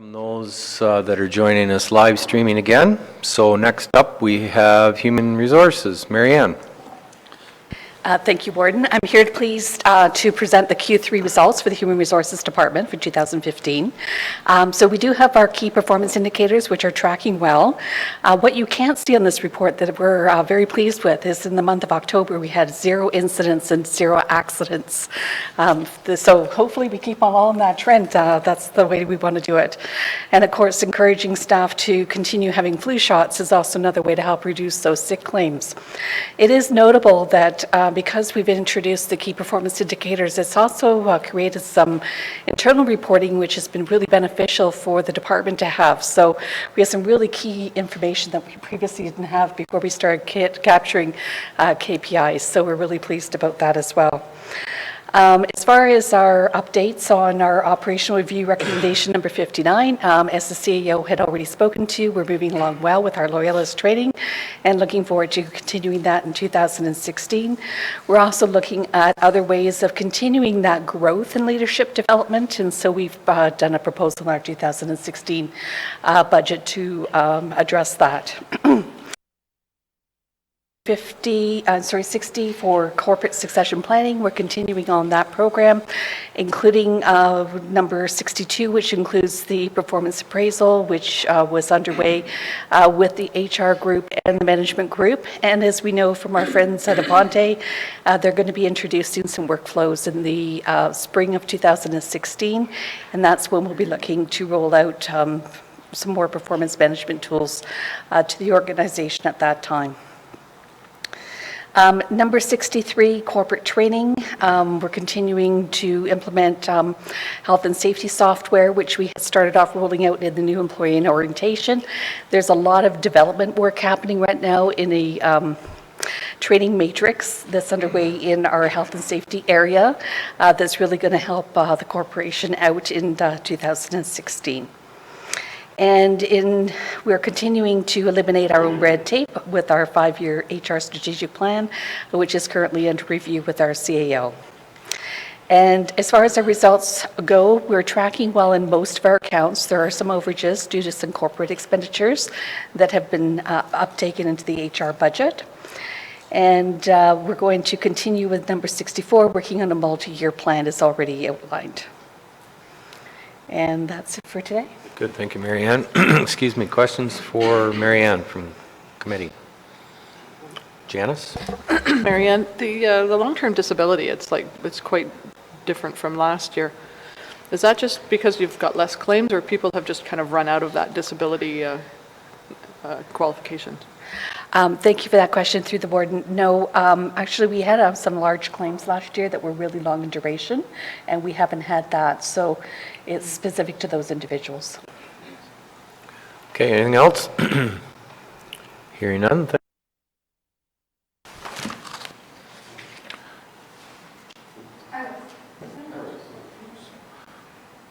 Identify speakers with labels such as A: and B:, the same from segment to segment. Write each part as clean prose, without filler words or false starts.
A: welcome those that are joining us live streaming again. So next up we have Human Resources. Marianne.
B: Thank you, Warden. I'm here pleased to present the Q3 results for the Human Resources Department for 2015. So we do have our key performance indicators, which are tracking well. What you can't see on this report that we're very pleased with is in the month of October, we had 0 incidents and 0 accidents. So hopefully we keep on all in that trend. That's the way we want to do it. And of course, encouraging staff to continue having flu shots is also another way to help reduce those sick claims. It is notable that because we've introduced the key performance indicators, it's also created some internal reporting, which has been really beneficial for the department to have. So we have some really key information that we previously didn't have before we started capturing KPIs. So we're really pleased about that as well. As far as our updates on our operational review recommendation number 59, as the CEO had already spoken to, we're moving along well with our Loyalist training and looking forward to continuing that in 2016. We're also looking at other ways of continuing that growth in leadership development, and so we've done a proposal in our 2016 budget to address that. 60 for corporate succession planning. We're continuing on that program, including number 62, which includes the performance appraisal, which was underway with the HR group and the management group. And as we know from our friends at Avante, they're going to be introducing some workflows in the spring of 2016, and that's when we'll be looking to roll out some more performance management tools to the organization at that time. Number 63, corporate training. We're continuing to implement health and safety software, which we had started off rolling out in the new employee and orientation. There's a lot of development work happening right now in a training matrix that's underway in our health and safety area that's really going to help the corporation out in 2016. And we're continuing to eliminate our own red tape with our 5-year HR strategic plan, which is currently under review with our CAO. And as far as our results go, we're tracking well in most of our accounts. There are some overages due to some corporate expenditures that have been uptaken into the HR budget. And we're going to continue with number 64, working on a multi-year plan as already outlined. And that's it for today.
A: Good, thank you, Marianne. Excuse me, questions for Marianne from committee? Janice?
C: Marianne, the long-term disability, it's quite different from last year. Is that just because you've got less claims, or people have just kind of run out of that disability qualification?
B: Thank you for that question through the board. No, actually we had some large claims last year that were really long in duration, and we haven't had that, so it's specific to those individuals.
A: Okay, anything else? Hearing none.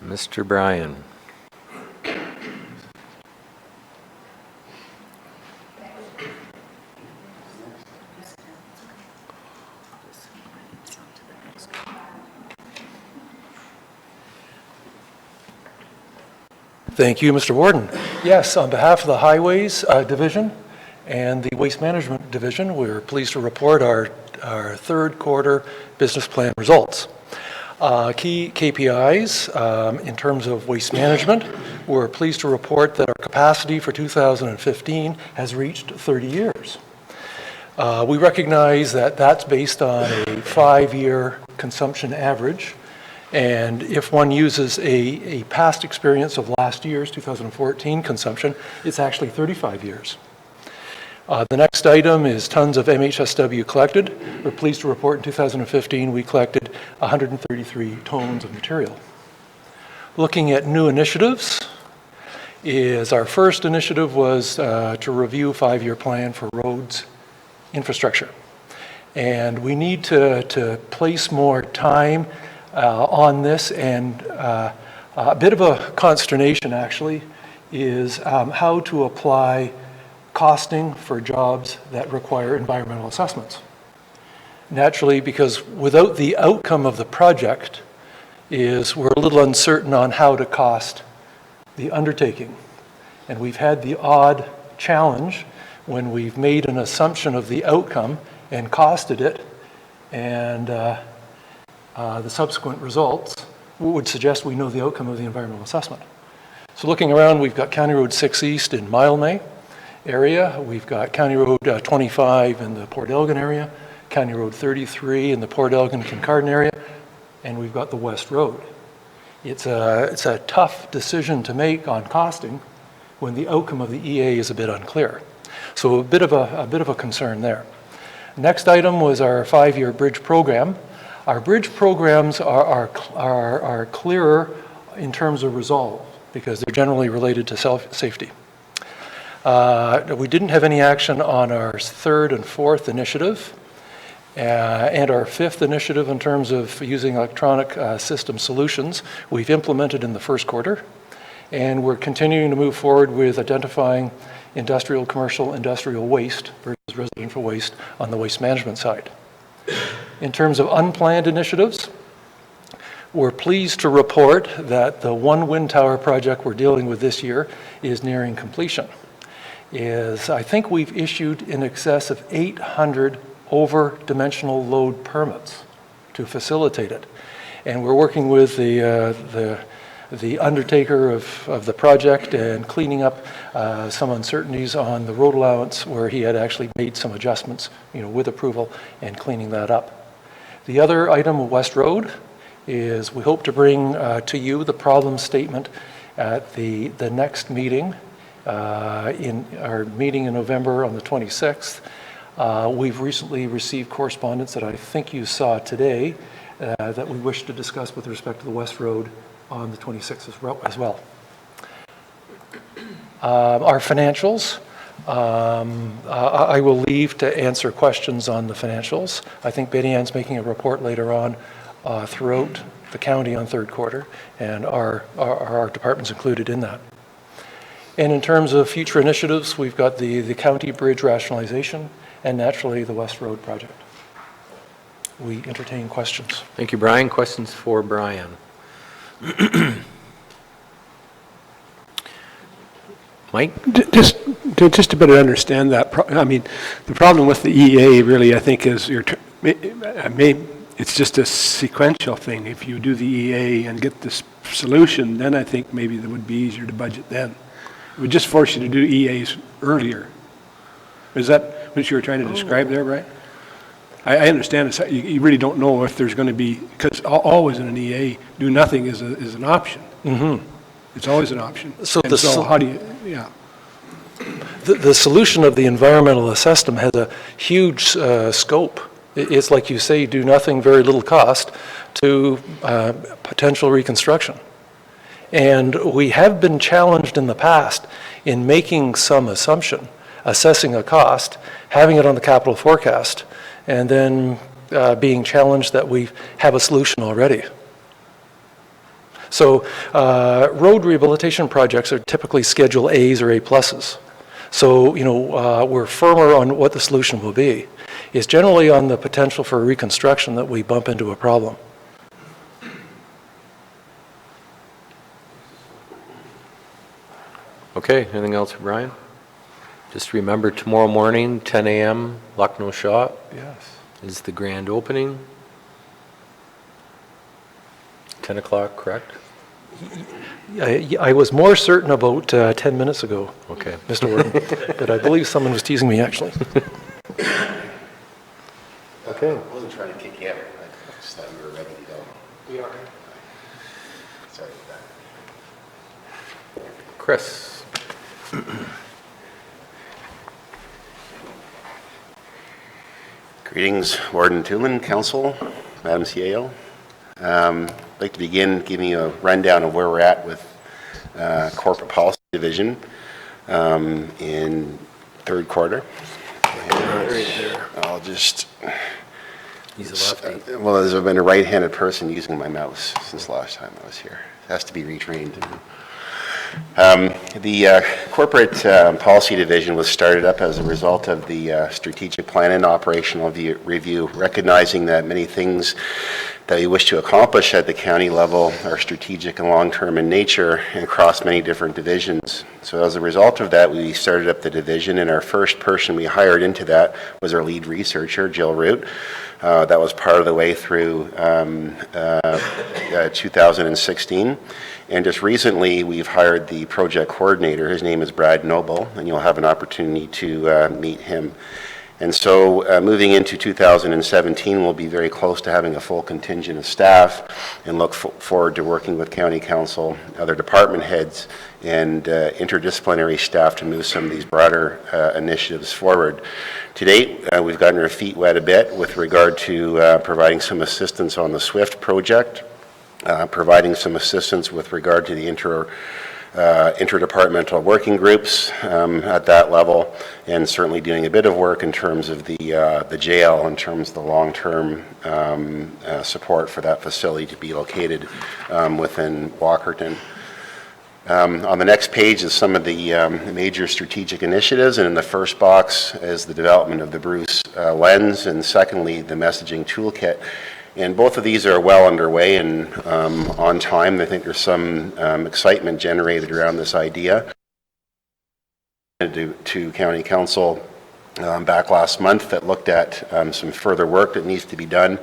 A: Mr. Bryan.
D: Thank you, Mr. Warden. Yes, on behalf of the Highways Division and the Waste Management Division, we're pleased to report our third quarter business plan results. Key KPIs in terms of waste management, we're pleased to report that our capacity for 2015 has reached 30 years. We recognize that that's based on a 5-year consumption average. And if one uses a past experience of last year's 2014 consumption, it's actually 35 years. The next item is tons of MHSW collected. We're pleased to report in 2015 we collected 133 tons of material. Looking at new initiatives, our first initiative was to review 5-year plan for roads infrastructure. And we need to place more time on this, and a bit of a consternation actually is how to apply costing for jobs that require environmental assessments. Naturally, because without the outcome of the project we're a little uncertain on how to cost the undertaking. And we've had the odd challenge when we've made an assumption of the outcome and costed it, and the subsequent results would suggest we know the outcome of the environmental assessment. So looking around, we've got County Road 6 East in Mildmay area, we've got County Road 25 in the Port Elgin area, County Road 33 in the Port Elgin-Kincardine area, and we've got the West Road. It's a tough decision to make on costing when the outcome of the EA is a bit unclear. So a bit of a concern there. Next item was our 5-year bridge program. Our bridge programs are clearer in terms of resolve because they're generally related to safety. We didn't have any action on our 3rd and 4th initiative and our 5th initiative in terms of using electronic system solutions we've implemented in the 1st quarter, and we're continuing to move forward with identifying industrial, commercial, industrial waste versus residential waste on the waste management side. In terms of unplanned initiatives, we're pleased to report that the one wind tower project we're dealing with this year is nearing completion. I think we've issued in excess of 800 over-dimensional load permits to facilitate it. And we're working with the undertaker of the project and cleaning up some uncertainties on the road allowance where he had actually made some adjustments, with approval, and cleaning that up. The other item, West Road, is we hope to bring to you the problem statement at the next meeting, in our meeting in November on the 26th. We've recently received correspondence that I think you saw today that we wish to discuss with respect to the West Road on the 26th as well. Our financials, I will leave to answer questions on the financials. I think Betty Ann's making a report later on throughout the county on 3rd quarter, and our department's included in that. And in terms of future initiatives, we've got the county bridge rationalization and naturally the West Road project. We entertain questions.
A: Thank you, Brian. Questions for Brian? Mike?
E: Just to better understand that, the problem with the EA really, I think, is it's just a sequential thing. If you do the EA and get this solution, then I think maybe it would be easier to budget then. It would just force you to do EAs earlier. Is that what you were trying to describe there, Brian? I understand it's, you really don't know if there's going to be, because always in an EA, do nothing is an option. Mm-hmm. It's always an option. So how do you, yeah.
D: The solution of the environmental assessment has a huge scope. It's like you say, do nothing, very little cost, to potential reconstruction. And we have been challenged in the past in making some assumption, assessing a cost, having it on the capital forecast, and then being challenged that we have a solution already. So road rehabilitation projects are typically Schedule A's or A pluses. So, we're firmer on what the solution will be. It's generally on the potential for reconstruction that we bump into a problem.
A: Okay, anything else for Brian? Just remember, tomorrow morning, 10 a.m., Lucknow Shop.
D: Yes.
A: Is the grand opening. 10 o'clock, correct?
D: I was more certain about 10 minutes ago,
A: Okay.
D: Mr. Warden, but I believe someone was teasing me, actually.
A: Okay.
F: I wasn't trying to kick you out. I just thought you were ready to go. We are. Sorry about that.
A: Chris?
F: Greetings, Warden Tooman, Council, Madam CAO. I'd like to begin giving you a rundown of where we're at with Corporate Policy Division in 3rd quarter. I'll just...
A: He's a lefty.
F: Well, there's been a right-handed person using my mouse since the last time I was here. It has to be retrained. The Corporate Policy Division was started up as a result of the strategic plan and operational review, recognizing that many things that we wish to accomplish at the county level are strategic and long-term in nature and across many different divisions. So as a result of that, we started up the division, and our first person we hired into that was our lead researcher, Jill Root. That was part of the way through 2016. And just recently, we've hired the project coordinator. His name is Brad Noble, and you'll have an opportunity to meet him. And so moving into 2017, we'll be very close to having a full contingent of staff and look forward to working with County Council, other department heads, and interdisciplinary staff to move some of these broader initiatives forward. To date, we've gotten our feet wet a bit with regard to providing some assistance on the SWIFT project, providing some assistance with regard to the interdepartmental working groups at that level, and certainly doing a bit of work in terms of the jail, in terms of the long-term support for that facility to be located within Walkerton. On the next page is some of the major strategic initiatives, and in the first box is the development of the Bruce lens, and secondly, the messaging toolkit. And both of these are well underway and on time. I think there's some excitement generated around this idea. To County Council back last month that looked at some further work that needs to be done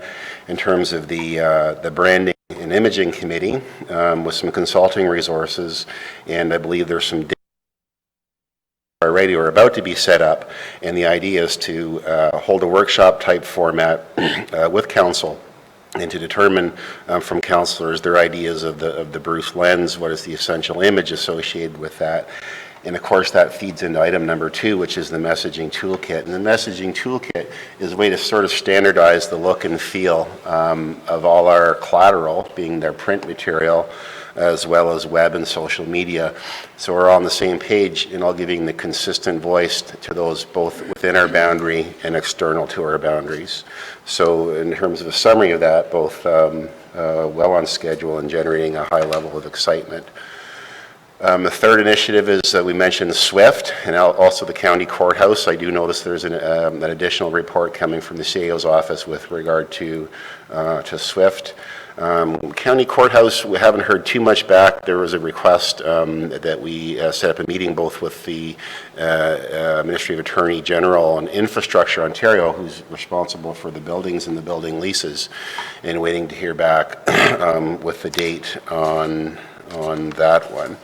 F: in terms of the branding and imaging committee with some consulting resources, and I believe there's some already or about to be set up, and the idea is to hold a workshop type format with council and to determine from councillors their ideas of the Bruce lens, what is the essential image associated with that. And of course that feeds into item number 2, which is the messaging toolkit. And the messaging toolkit is a way to sort of standardize the look and feel of all our collateral, being their print material, as well as web and social media. So we're on the same page in all giving the consistent voice to those both within our boundary and external to our boundaries. So in terms of a summary of that, both well on schedule and generating a high level of excitement. The third initiative is we mentioned SWIFT and also the county courthouse. I do notice there's an additional report coming from the CAO's office with regard to SWIFT. County courthouse, we haven't heard too much back. There was a request that we set up a meeting both with the Ministry of Attorney General and Infrastructure Ontario, who's responsible for the buildings and the building leases, and waiting to hear back with the date on that one.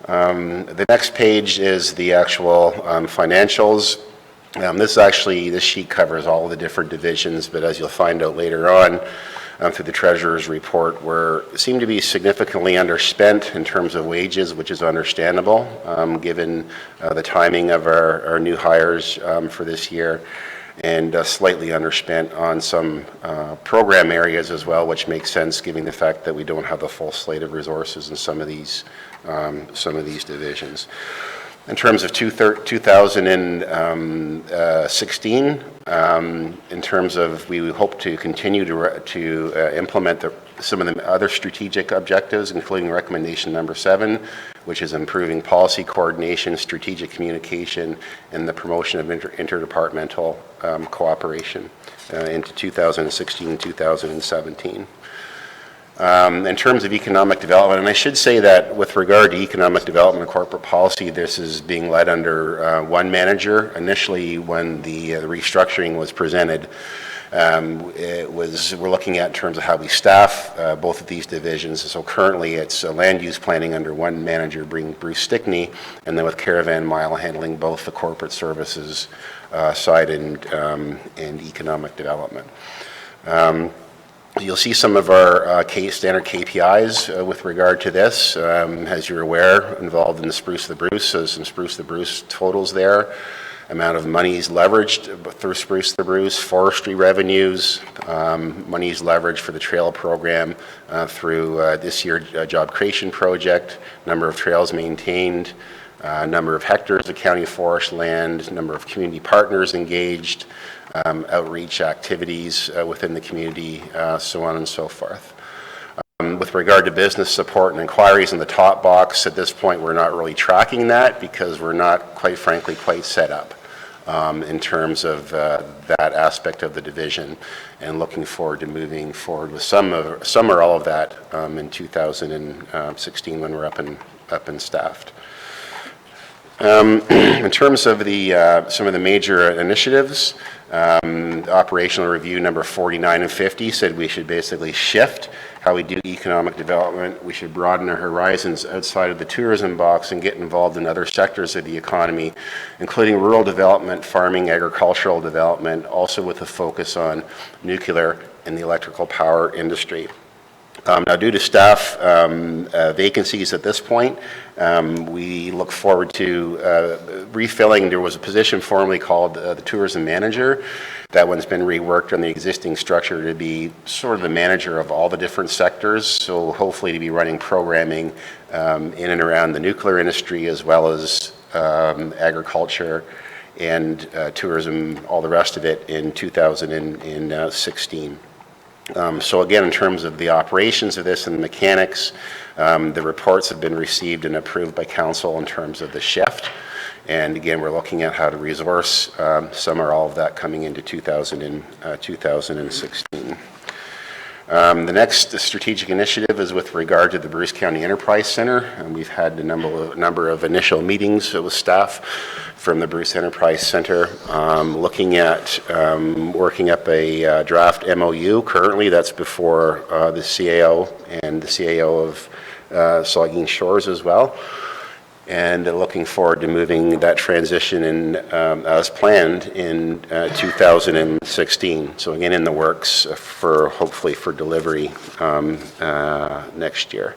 F: The next page is the actual financials. This sheet covers all the different divisions, but as you'll find out later on, through the Treasurer's report, we seem to be significantly underspent in terms of wages, which is understandable given the timing of our new hires for this year, and slightly underspent on some program areas as well, which makes sense given the fact that we don't have the full slate of resources in some of these divisions. In terms of 2016, in terms of we hope to continue to implement some of the other strategic objectives, including recommendation number 7, which is improving policy coordination, strategic communication, and the promotion of interdepartmental cooperation into 2016 and 2017. In terms of economic development, and I should say that with regard to economic development and corporate policy, this is being led under one manager. Initially, when the restructuring was presented, we're looking at in terms of how we staff both of these divisions. So currently, it's land use planning under one manager, being Bruce Stickney, and then with Caravan Mile handling both the corporate services side and economic development. You'll see some of our standard KPIs with regard to this. As you're aware, involved in the Spruce the Bruce, so some Spruce the Bruce totals there. Amount of monies leveraged through Spruce the Bruce, forestry revenues, monies leveraged for the trail program through this year job creation project, number of trails maintained, number of hectares of county forest land, number of community partners engaged, outreach activities within the community, so on and so forth. With regard to business support and inquiries in the top box, at this point we're not really tracking that because we're not, quite frankly, quite set up in terms of that aspect of the division, and looking forward to moving forward with some or all of that in 2016 when we're up and staffed. In terms of some of the major initiatives, operational review number 49 and 50 said we should basically shift how we do economic development. We should broaden our horizons outside of the tourism box and get involved in other sectors of the economy, including rural development, farming, agricultural development, also with a focus on nuclear and the electrical power industry. Now, due to staff vacancies at this point, we look forward to refilling. There was a position formerly called the tourism manager. That one's been reworked on the existing structure to be sort of the manager of all the different sectors, so hopefully to be running programming in and around the nuclear industry as well as agriculture and tourism, all the rest of it in 2016. So again, in terms of the operations of this and the mechanics, the reports have been received and approved by council in terms of the shift. And again, we're looking at how to resource some or all of that coming into 2016. The next strategic initiative is with regard to the Bruce County Enterprise Center. And we've had a number of initial meetings with staff from the Bruce Enterprise Center, looking at working up a draft MOU. Currently, that's before the CAO and the CAO of Saugeen Shores as well. And looking forward to moving that transition in as planned in 2016. So again, in the works for hopefully for delivery next year.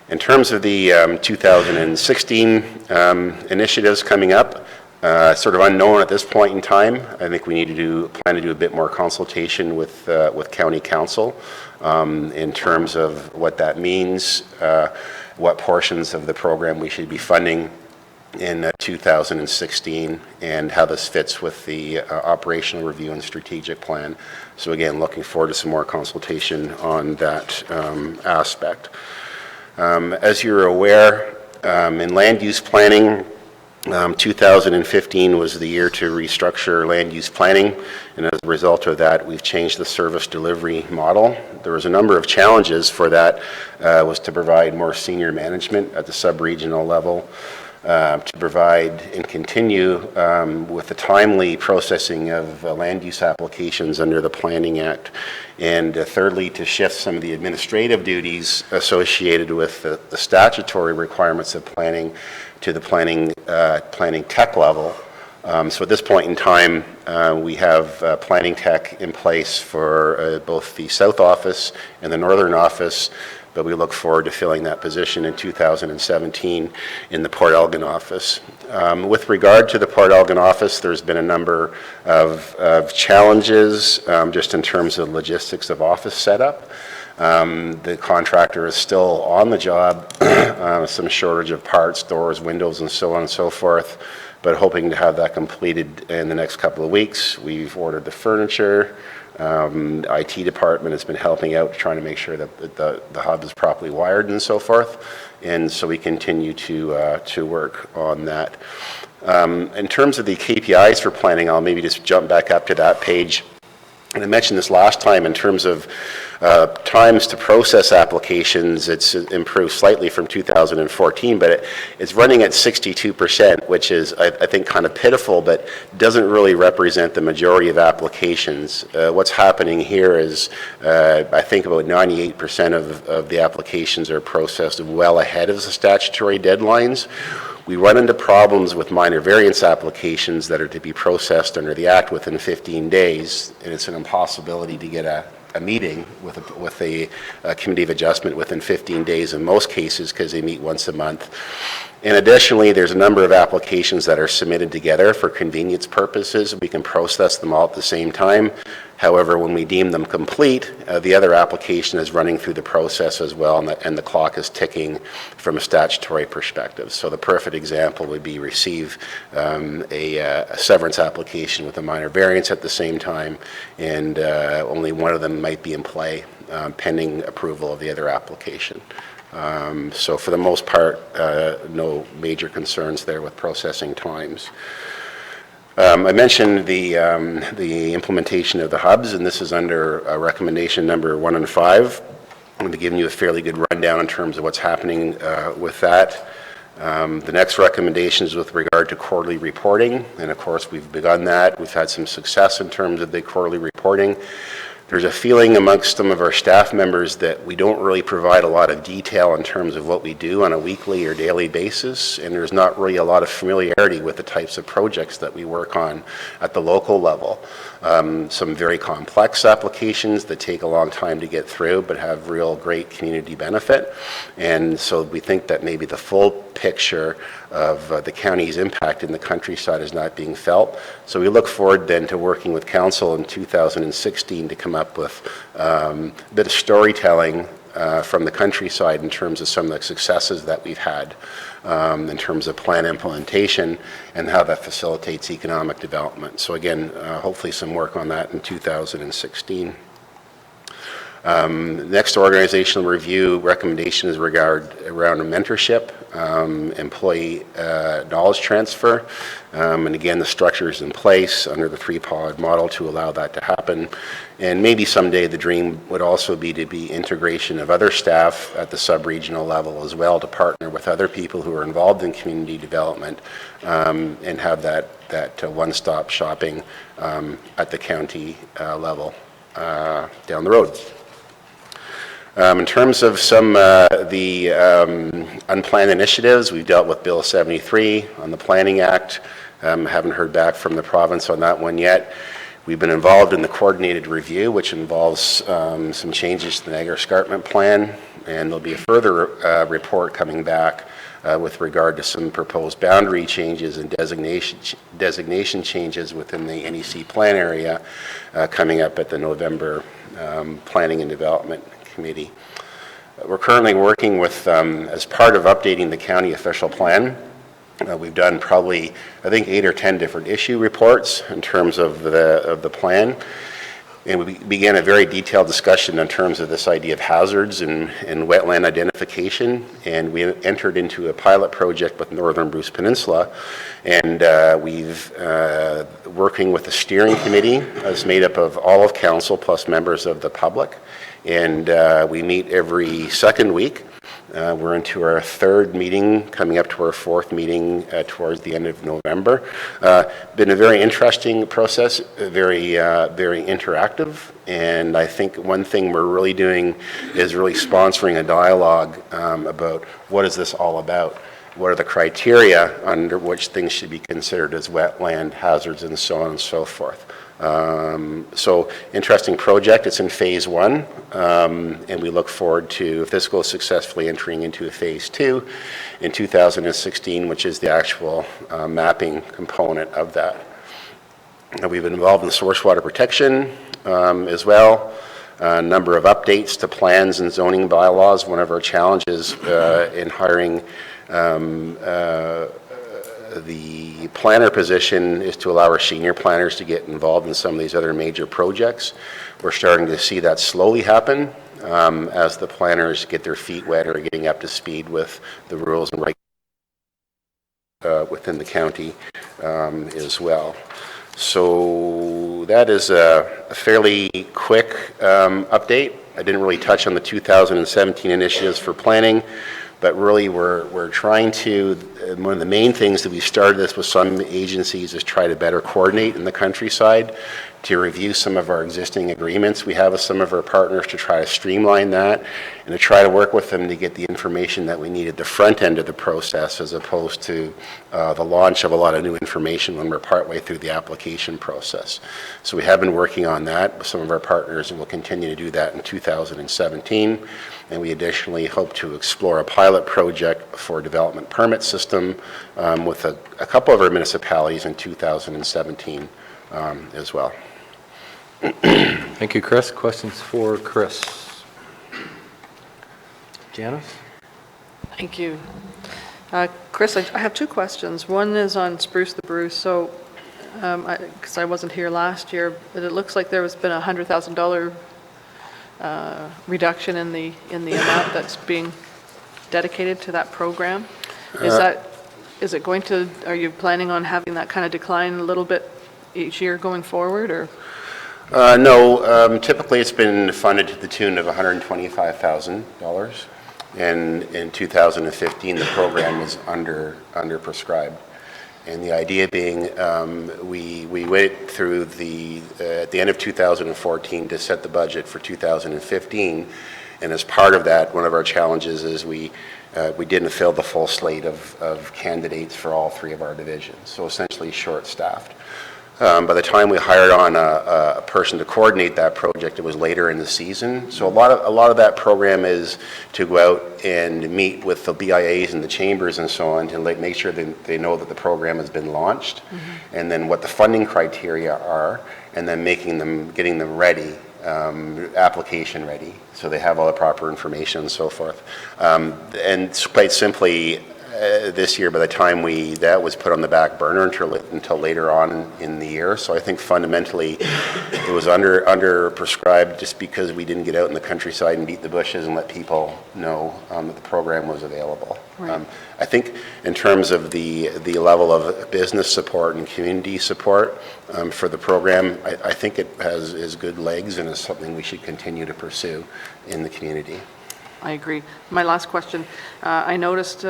F: In terms of the 2016 initiatives coming up, sort of unknown at this point in time. I think we need to plan to do a bit more consultation with County Council in terms of what that means, what portions of the program we should be funding in 2016, and how this fits with the operational review and strategic plan. So again, looking forward to some more consultation on that aspect. As you're aware, in land use planning, 2015 was the year to restructure land use planning, and as a result of that, we've changed the service delivery model. There was a number of challenges for that, was to provide more senior management at the sub-regional level, to provide and continue with the timely processing of land use applications under the Planning Act, and thirdly, to shift some of the administrative duties associated with the statutory requirements of planning to the planning tech level. So at this point in time, we have planning tech in place for both the South Office and the Northern Office, but we look forward to filling that position in 2017 in the Port Elgin office. With regard to the Port Elgin office, there's been a number of challenges just in terms of logistics of office setup. The contractor is still on the job, some shortage of parts, doors, windows, and so on and so forth, but hoping to have that completed in the next couple of weeks. We've ordered the furniture. IT department has been helping out, trying to make sure that the hub is properly wired and so forth, and so we continue to work on that. In terms of the KPIs for planning, I'll maybe just jump back up to that page. And I mentioned this last time in terms of times to process applications. It's improved slightly from 2014, but it's running at 62%, which is, I think, kind of pitiful, but doesn't really represent the majority of applications. What's happening here is I think about 98% of the applications are processed well ahead of the statutory deadlines. We run into problems with minor variance applications that are to be processed under the Act within 15 days, and it's an impossibility to get a meeting with a committee of adjustment within 15 days in most cases, because they meet once a month. And additionally, there's a number of applications that are submitted together for convenience purposes. We can process them all at the same time. However, when we deem them complete, the other application is running through the process as well, and the clock is ticking from a statutory perspective. So the perfect example would be receive a severance application with a minor variance at the same time, and only one of them might be in play pending approval of the other application. So for the most part, no major concerns there with processing times. I mentioned the implementation of the hubs, and this is under recommendation number 1 and 5. I'm going to be giving you a fairly good rundown in terms of what's happening with that. The next recommendation is with regard to quarterly reporting, and of course we've begun that. We've had some success in terms of the quarterly reporting. There's a feeling amongst some of our staff members that we don't really provide a lot of detail in terms of what we do on a weekly or daily basis, and there's not really a lot of familiarity with the types of projects that we work on at the local level. Some very complex applications that take a long time to get through but have real great community benefit, and so we think that maybe the full picture of the county's impact in the countryside is not being felt. So we look forward then to working with council in 2016 to come up with a bit of storytelling from the countryside in terms of some of the successes that we've had in terms of plan implementation and how that facilitates economic development. So again, hopefully some work on that in 2016. Next organizational review recommendation is around a mentorship, employee knowledge transfer, and again the structure is in place under the 3-pod model to allow that to happen. And maybe someday the dream would also be to be integration of other staff at the sub-regional level as well, to partner with other people who are involved in community development and have that one-stop shopping at the county level down the road. In terms of some the unplanned initiatives, we've dealt with Bill 73 on the Planning Act. Haven't heard back from the province on that one yet. We've been involved in the coordinated review, which involves some changes to the Niagara Escarpment Plan, and there'll be a further report coming back with regard to some proposed boundary changes and designation changes within the NEC plan area coming up at the November Planning and Development Committee. We're currently working with, as part of updating the county official plan, we've done probably, I think, 8 or 10 different issue reports in terms of the plan. And we began a very detailed discussion in terms of this idea of hazards and wetland identification. And we entered into a pilot project with Northern Bruce Peninsula. And we've working with the steering committee. It's made up of all of council plus members of the public. And we meet every second week. We're into our 3rd meeting, coming up to our 4th meeting towards the end of November. Been a very interesting process, very interactive, and I think one thing we're really doing is really sponsoring a dialogue about what is this all about? What are the criteria under which things should be considered as wetland hazards and so on and so forth. So interesting project. It's in phase 1, and we look forward to, if this goes successfully, entering into a phase 2 in 2016, which is the actual mapping component of that. We've been involved in source water protection as well. A number of updates to plans and zoning bylaws. One of our challenges in hiring the planner position is to allow our senior planners to get involved in some of these other major projects. We're starting to see that slowly happen as the planners get their feet wet or getting up to speed with the rules and regulations within the county as well. So that is a fairly quick update. I didn't really touch on the 2017 initiatives for planning, but really we're trying to, one of the main things that we started this with some agencies is try to better coordinate in the countryside, to review some of our existing agreements we have with some of our partners to try to streamline that and to try to work with them to get the information that we need at the front end of the process, as opposed to the launch of a lot of new information when we're partway through the application process. So we have been working on that with some of our partners, and we'll continue to do that in 2017. And we additionally hope to explore a pilot project for a development permit system with a couple of our municipalities in 2017 as well.
A: Thank you, Chris. Questions for Chris? Janice?
C: Thank you. Chris, I have 2 questions. One is on Spruce the Bruce. So, because I wasn't here last year, but it looks like there has been a $100,000 reduction in the amount that's being dedicated to that program. Is that is it going to, are you planning on having that kind of decline a little bit each year going forward, or?
F: No, typically it's been funded to the tune of $125,000. And in 2015, the program was under prescribed. And the idea being, we went through at the end of 2014 to set the budget for 2015. And as part of that, one of our challenges is we didn't fill the full slate of candidates for all three of our divisions, so essentially short-staffed. By the time we hired on a person to coordinate that project, it was later in the season. So a lot of that program is to go out and meet with the BIAs and the chambers and so on to make sure that they know that the program has been launched, and then what the funding criteria are, and then getting them ready, application ready, so they have all the proper information and so forth. And quite simply, this year, by the time that was put on the back burner until later on in the year. So I think fundamentally it was under prescribed just because we didn't get out in the countryside and beat the bushes and let people know that the program was available.
C: Right.
F: I think in terms of the level of business support and community support for the program, I think it is good legs and is something we should continue to pursue in the community.
C: I agree. My last question, I noticed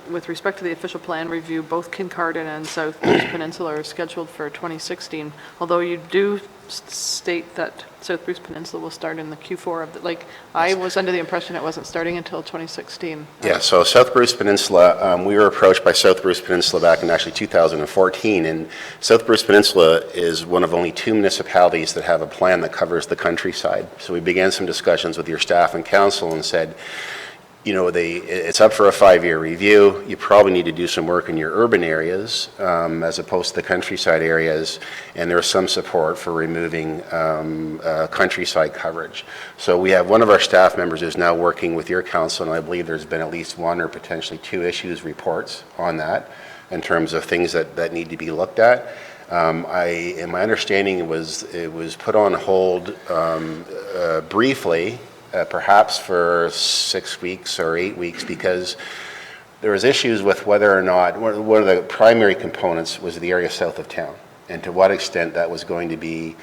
C: with respect to the official plan review, both Kincardine and South Bruce Peninsula are scheduled for 2016, although you do state that South Bruce Peninsula will start in the Q4 of the, I was under the impression it wasn't starting until 2016.
F: Yeah, so South Bruce Peninsula, we were approached by South Bruce Peninsula back in actually 2014, and South Bruce Peninsula is one of only 2 municipalities that have a plan that covers the countryside. So we began some discussions with your staff and council and said, you know, it's up for a 5-year review. You probably need to do some work in your urban areas as opposed to the countryside areas, and there's some support for removing countryside coverage. So we have one of our staff members who's now working with your council, and I believe there's been at least 1 or potentially 2 issues reports on that in terms of things that need to be looked at. In my understanding, it was put on hold briefly, perhaps for 6 weeks or 8 weeks, because there was issues with whether or not, one of the primary components was the area south of town, and to what extent that was going to be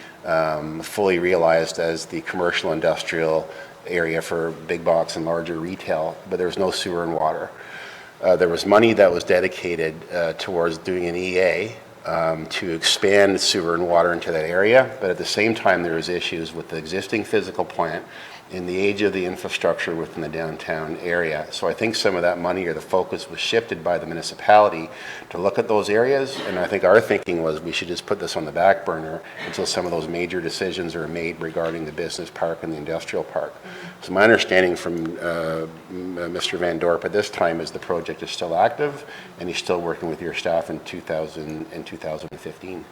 F: fully realized as the commercial industrial area for big box and larger retail, but there was no sewer and water. There was money that was dedicated towards doing an EA to expand sewer and water into that area, but at the same time there was issues with the existing physical plant in the age of the infrastructure within the downtown area. So I think some of that money or the focus was shifted by the municipality to look at those areas, and I think our thinking was we should just put this on the back burner until some of those major decisions are made regarding the business park and the industrial park. So my understanding from Mr. Van Dorp at this time is the project is still active and he's still working with your staff in 2015.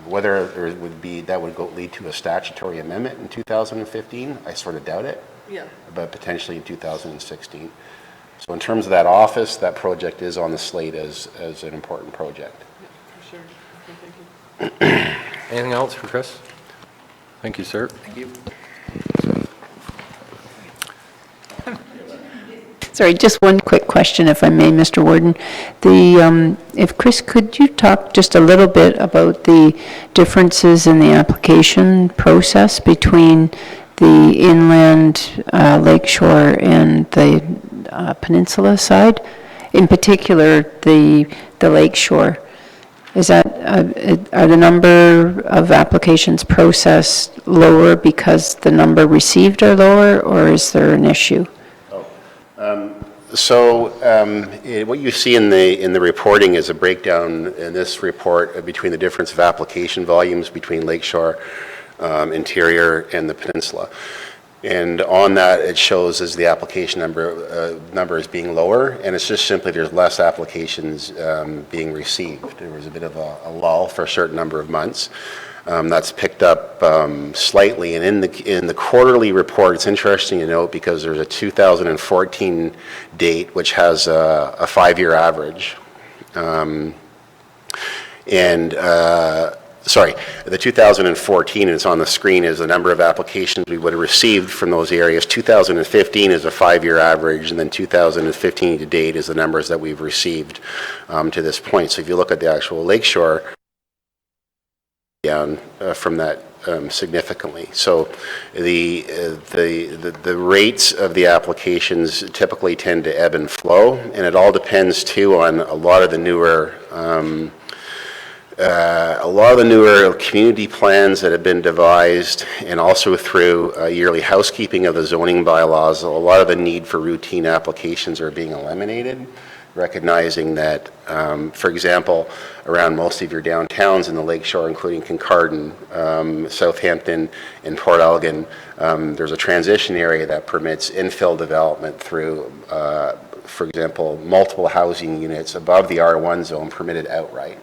F: Whether there would be, that would lead to a statutory amendment in 2015, I sort of doubt it.
C: Yeah.
F: But potentially in 2016. So in terms of that office, that project is on the slate as an important project.
C: Yeah, for sure. Okay, thank you.
A: Anything else for Chris? Thank you, sir. Thank you.
G: Sorry, just one quick question, if I may, Mr. Warden. If Chris, could you talk just a little bit about the differences in the application process between the inland lakeshore and the peninsula side? In particular, the lakeshore. Is that, are the number of applications processed lower because the number received are lower, or is there an issue?
F: What you see in the reporting is a breakdown in this report between the difference of application volumes between Lakeshore, Interior, and the Peninsula. And on that, it shows as the application number is being lower, and it's just simply there's less applications being received. There was a bit of a lull for a certain number of months. That's picked up slightly, and in the quarterly report, it's interesting to note because there's a 2014 date which has a 5-year average, sorry, the 2014, it's on the screen, is the number of applications we would have received from those areas. 2015 is a 5-year average, and then 2015 to date is the numbers that we've received to this point. So if you look at the actual Lakeshore, down from that significantly. So the rates of the applications typically tend to ebb and flow, and it all depends too on a lot of the newer community plans that have been devised, and also through yearly housekeeping of the zoning bylaws. A lot of the need for routine applications are being eliminated, recognizing that, for example, around most of your downtowns in the Lakeshore, including Kincardine, Southampton, and Port Elgin, there's a transition area that permits infill development through, for example, multiple housing units above the R1 zone permitted outright.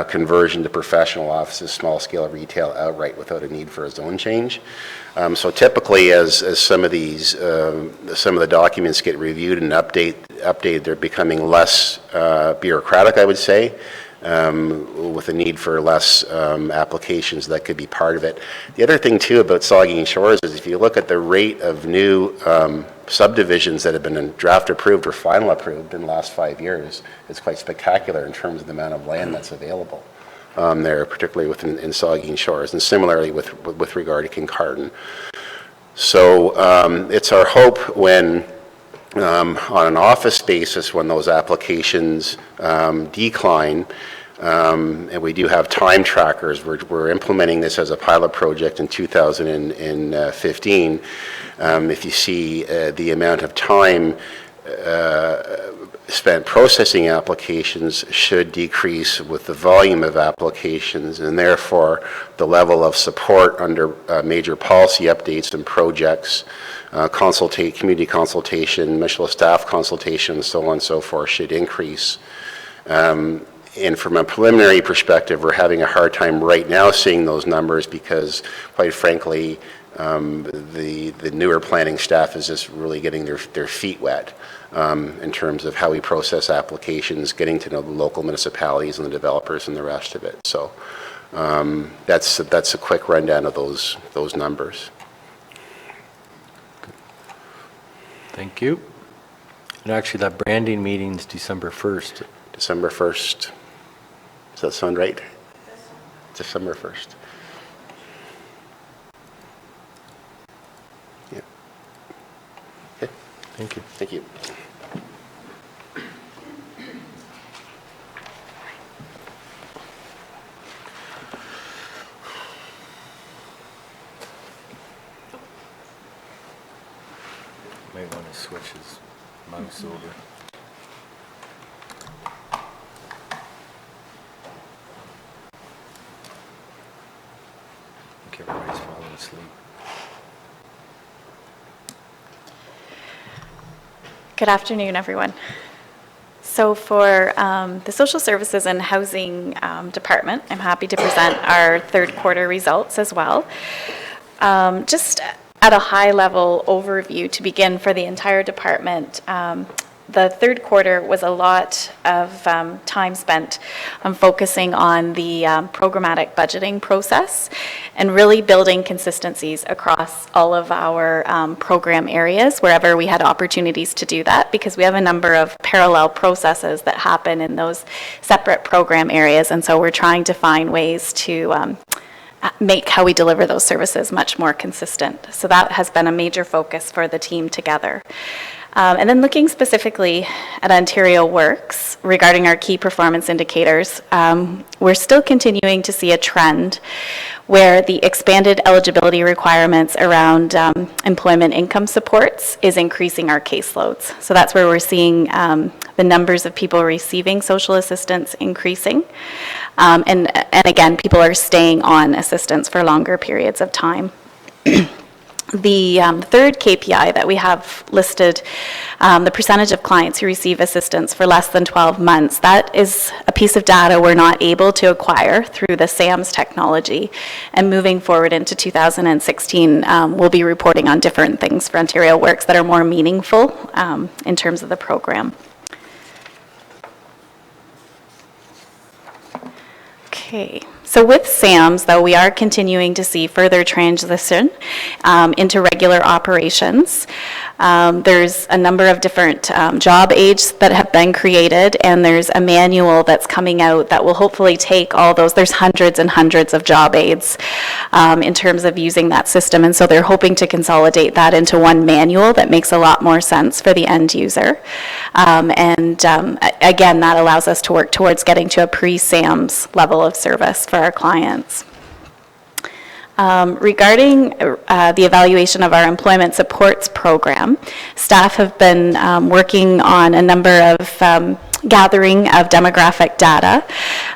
F: Conversion to professional offices, small-scale retail outright without a need for a zone change. So typically, as some of the documents get reviewed and updated, they're becoming less bureaucratic, I would say, with a need for less applications that could be part of it. The other thing too about Saugeen Shores is if you look at the rate of new subdivisions that have been draft approved or final approved in the last 5 years, it's quite spectacular in terms of the amount of land that's available there, particularly in Saugeen Shores, and similarly with regard to Kincardine. So it's our hope when on an office basis, when those applications decline, and we do have time trackers. We're implementing this as a pilot project in 2015. If you see the amount of time spent processing applications should decrease with the volume of applications, and therefore the level of support under major policy updates and projects, community consultation, Michelin staff consultation, and so on and so forth should increase. And from a preliminary perspective, we're having a hard time right now seeing those numbers because, quite frankly, the newer planning staff is just really getting their feet wet in terms of how we process applications, getting to know the local municipalities and the developers and the rest of it. So that's a quick rundown of those numbers.
A: Thank you. And actually, that branding meeting's December 1st.
F: December 1st. Does that sound right? December 1st. Yeah. Okay.
A: Thank you.
F: Thank you.
A: Might want to switch his mouse over. I think everybody's falling asleep.
H: Good afternoon, everyone. So for the Social Services and Housing Department, I'm happy to present our third quarter results as well. Just at a high level overview to begin for the entire department, the third quarter was a lot of time spent on focusing on the programmatic budgeting process and really building consistencies across all of our program areas wherever we had opportunities to do that, because we have a number of parallel processes that happen in those separate program areas, and so we're trying to find ways to make how we deliver those services much more consistent. So that has been a major focus for the team together. And then looking specifically at Ontario Works regarding our key performance indicators, we're still continuing to see a trend where the expanded eligibility requirements around employment income supports is increasing our caseloads. So that's where we're seeing the numbers of people receiving social assistance increasing. And again, people are staying on assistance for longer periods of time. The third KPI that we have listed, the percentage of clients who receive assistance for less than 12 months, that is a piece of data we're not able to acquire through the SAMS technology. And moving forward into 2016, we'll be reporting on different things for Ontario Works that are more meaningful in terms of the program. Okay. So with SAMS, though, we are continuing to see further transition into regular operations. There's a number of different job aids that have been created, and there's a manual that's coming out that will hopefully take all those. There's hundreds and hundreds of job aids in terms of using that system, and so they're hoping to consolidate that into one manual that makes a lot more sense for the end user. Again, that allows us to work towards getting to a pre-SAMS level of service for our clients. Regarding the evaluation of our employment supports program, staff have been working on a number of gathering of demographic data,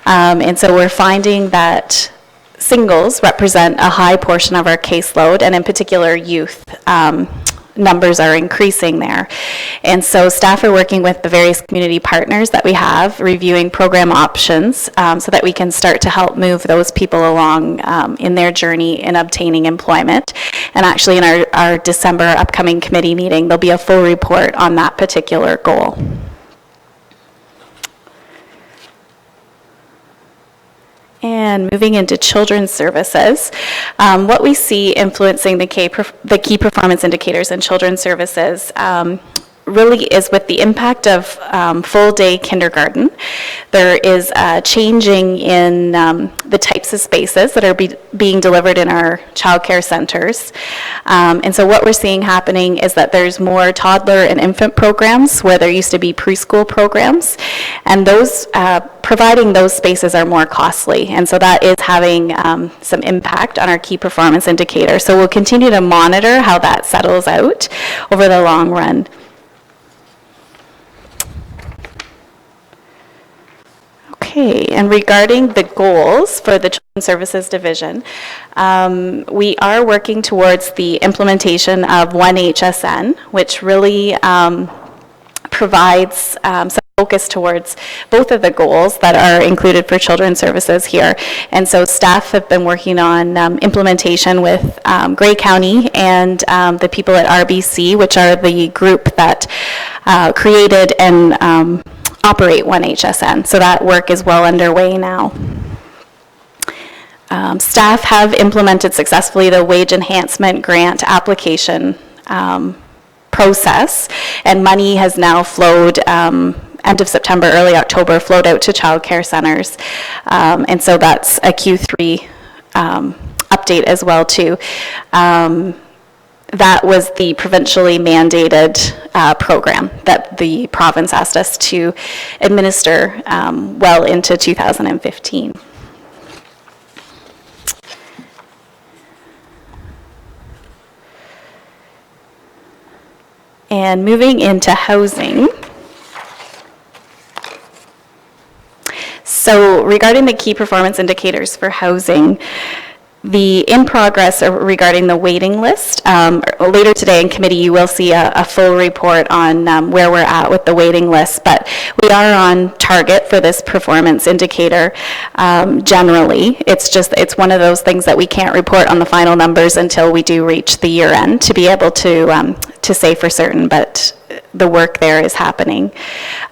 H: and so we're finding that singles represent a high portion of our caseload, and in particular youth. Numbers are increasing there. And so staff are working with the various community partners that we have, reviewing program options so that we can start to help move those people along in their journey in obtaining employment. And actually in our December upcoming committee meeting, there'll be a full report on that particular goal. And moving into children's services, what we see influencing the key performance indicators in children's services really is with the impact of full-day kindergarten. There is a changing in the types of spaces that are being delivered in our childcare centers. And so what we're seeing happening is that there's more toddler and infant programs where there used to be preschool programs. And those providing those spaces are more costly. And so that is having some impact on our key performance indicator. So we'll continue to monitor how that settles out over the long run. Okay, and regarding the goals for the Children's Services Division, we are working towards the implementation of One HSN, which really provides some focus towards both of the goals that are included for children's services here. And so staff have been working on implementation with Grey County and the people at RBC, which are the group that created and operate One HSN. So that work is well underway now. Staff have implemented successfully the wage enhancement grant application process, and money has now flowed end of September, early October, flowed out to childcare centers. And so that's a Q3 update as well too. That was the provincially mandated program that the province asked us to administer well into 2015. And moving into housing. So regarding the key performance indicators for housing, the in progress regarding the waiting list, later today in committee you will see a full report on where we're at with the waiting list, but we are on target for this performance indicator generally. It's one of those things that we can't report on the final numbers until we do reach the year end to be able to say for certain, but the work there is happening.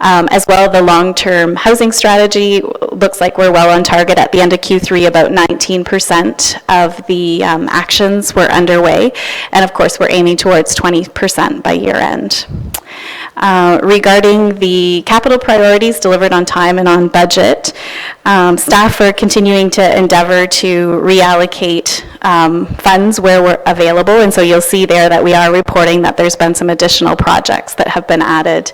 H: As well, the long-term housing strategy looks like we're well on target. At the end of Q3, about 19% of the actions were underway, and of course we're aiming towards 20% by year end. Regarding the capital priorities delivered on time and on budget, staff are continuing to endeavor to reallocate funds where we're available, and so you'll see there that we are reporting that there's been some additional projects that have been added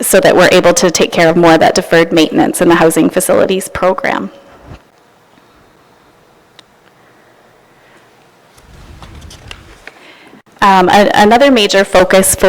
H: so that we're able to take care of more of that deferred maintenance in the housing facilities program. Another major focus for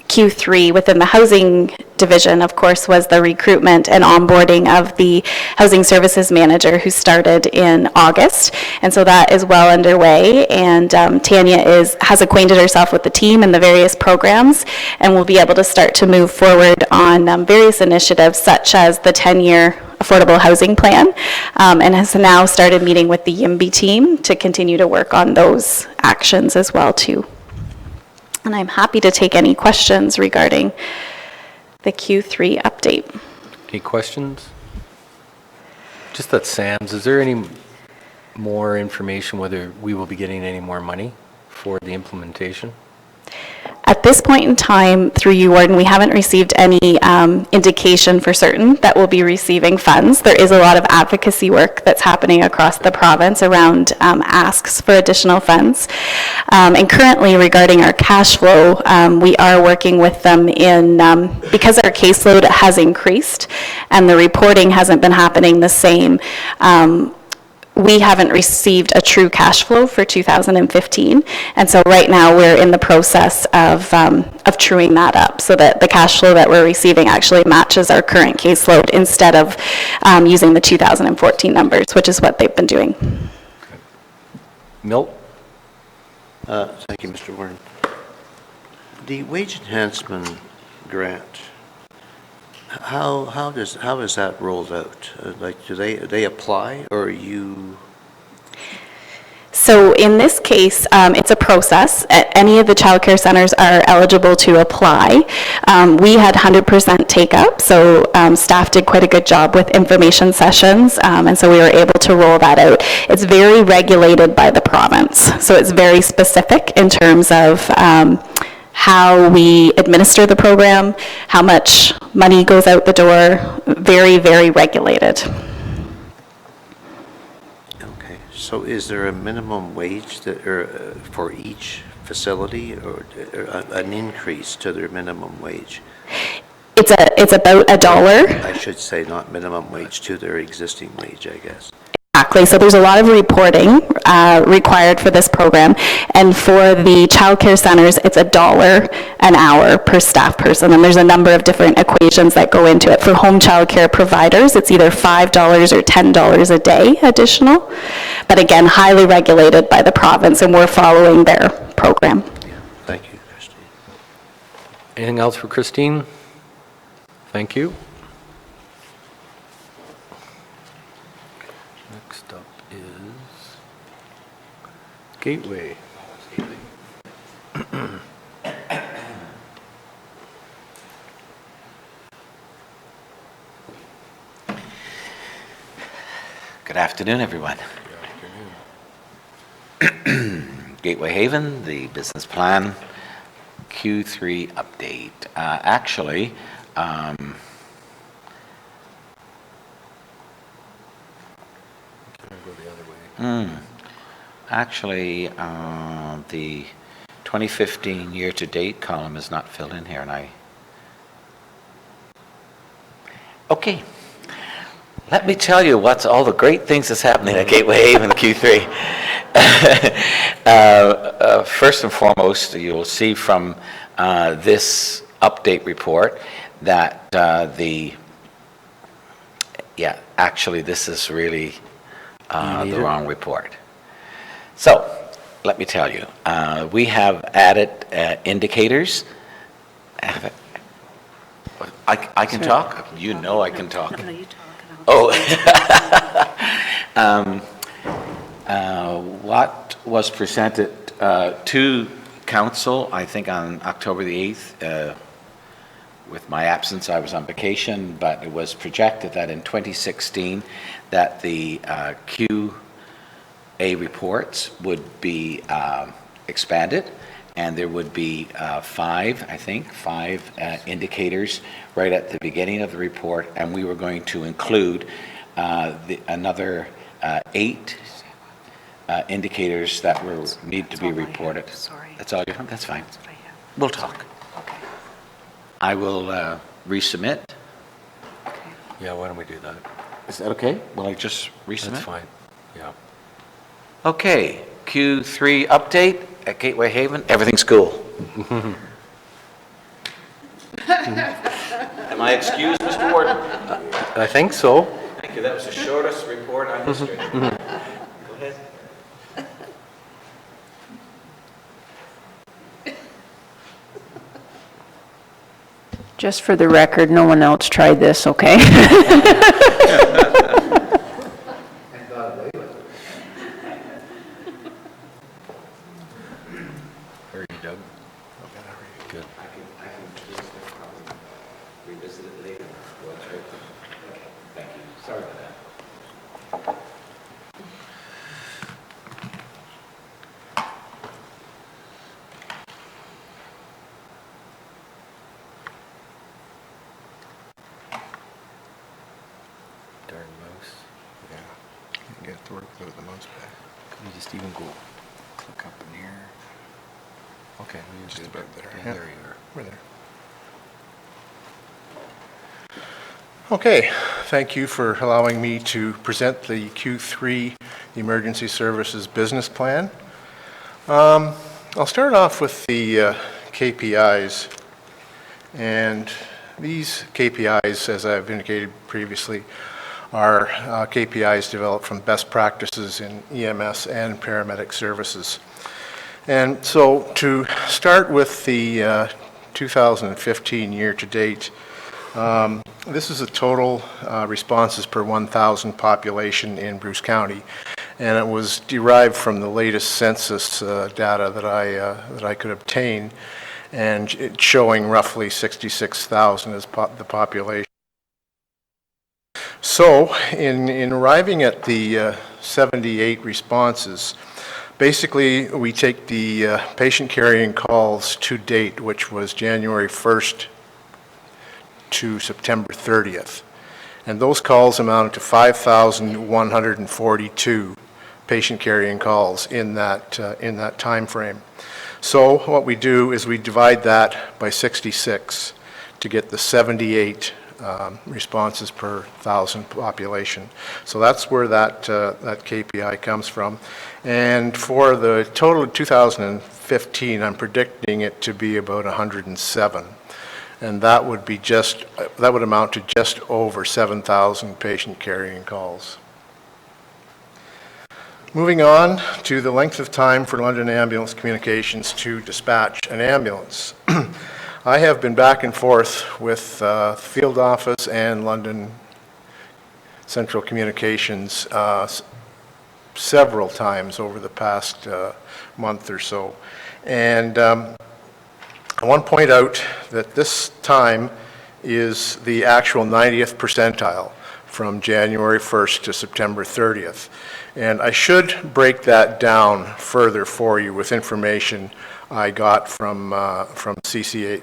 H: Q3 within the housing division, of course, was the recruitment and onboarding of the housing services manager who started in August. And so that is well underway, and Tanya has acquainted herself with the team and the various programs, and will be able to start to move forward on various initiatives such as the 10-year affordable housing plan, and has now started meeting with the YIMBY team to continue to work on those actions as well too. And I'm happy to take any questions regarding the Q3 update.
A: Any questions? Just at Sam's, is there any more information whether we will be getting any more money for the implementation?
H: At this point in time, through you, Warden, we haven't received any indication for certain that we'll be receiving funds. There is a lot of advocacy work that's happening across the province around asks for additional funds. And currently, regarding our cash flow, we are working with them in, because our caseload has increased and the reporting hasn't been happening the same, we haven't received a true cash flow for 2015, and so right now we're in the process of truing that up so that the cash flow that we're receiving actually matches our current caseload instead of using the 2014 numbers, which is what they've been doing.
A: Milt?
I: Thank you, Mr. Warren. The wage enhancement grant, how is that rolled out? Like, do they apply, or are you?
H: So in this case, it's a process. Any of the childcare centers are eligible to apply. We had 100% take-up, so staff did quite a good job with information sessions, and so we were able to roll that out. It's very regulated by the province, so it's very specific in terms of how we administer the program, how much money goes out the door, very, very regulated.
I: Okay, so is there a minimum wage that, or, for each facility, or an increase to their minimum wage?
H: It's about $1.
I: I should say not minimum wage, to their existing wage, I guess.
H: Exactly. So there's a lot of reporting required for this program, and for the childcare centers, it's $1 an hour per staff person, and there's a number of different equations that go into it. For home childcare providers, it's either $5 or $10 a day additional, but again, highly regulated by the province, and we're following their program.
I: Yeah. Thank you, Christine.
A: Anything else for Christine? Thank you. Next up is Gateway.
J: Good afternoon, everyone. Gateway Haven, the business plan, Q3 update. Actually, the 2015 year-to-date column is not filled in here, and okay. Let me tell you what's all the great things that's happening at Gateway Haven Q3. First and foremost, you'll see from this update report that actually this is really the wrong report. So, let me tell you, we have added indicators. I can talk? You know I can talk.
B: No, you talk.
J: Oh. What was presented to council, I think on October the 8th, with my absence, I was on vacation, but it was projected that in 2016 that the QA reports would be expanded, and there would be five indicators right at the beginning of the report, and we were going to include another 8 indicators that need to be reported.
B: Sorry.
J: That's all you have? That's fine.
B: That's what I have.
J: We'll talk.
B: Okay.
J: I will resubmit.
B: Okay.
A: Yeah, why don't we do that?
J: Is that okay? Will I just resubmit?
A: That's fine, yeah.
J: Okay, Q3 update at Gateway Haven. Everything's cool. Am I excused, Mr. Warden?
A: I think so.
J: Thank you. That was the shortest report on history. Go ahead.
G: Just for the record, no one else tried this, okay?
A: Are you, Doug? Good.
J: I can revisit it later. Thank you. Sorry about that.
A: Darn mouse.
K: Yeah, you get to work without the mouse pad.
A: Can you just even go click up in here? Okay. we
K: Just
A: did.
K: about there.
A: Yeah,
K: Yeah.
A: there you are.
K: We're there. Okay, thank you for allowing me to present the Q3 Emergency Services Business Plan. I'll start off with the KPIs. And these KPIs, as I've indicated previously, are KPIs developed from best practices in EMS and paramedic services. And so to start with the 2015 year-to-date, this is the total responses per 1,000 population in Bruce County, and it was derived from the latest census data that I could obtain, and it's showing roughly 66,000 as the population. So in arriving at the 78 responses, basically we take the patient carrying calls to date, which was January 1st to September 30th. And those calls amounted to 5,142 patient carrying calls in that time frame. So what we do is we divide that by 66 to get the 78 responses per 1,000 population. So that's where that KPI comes from. And for the total of 2015, I'm predicting it to be about 107. And that would amount to just over 7,000 patient carrying calls. Moving on to the length of time for London Ambulance Communications to dispatch an ambulance. I have been back and forth with field office and London Central Communications several times over the past month or so. And I want to point out that this time is the actual 90th percentile from January 1st to September 30th. And I should break that down further for you with information I got from CACC.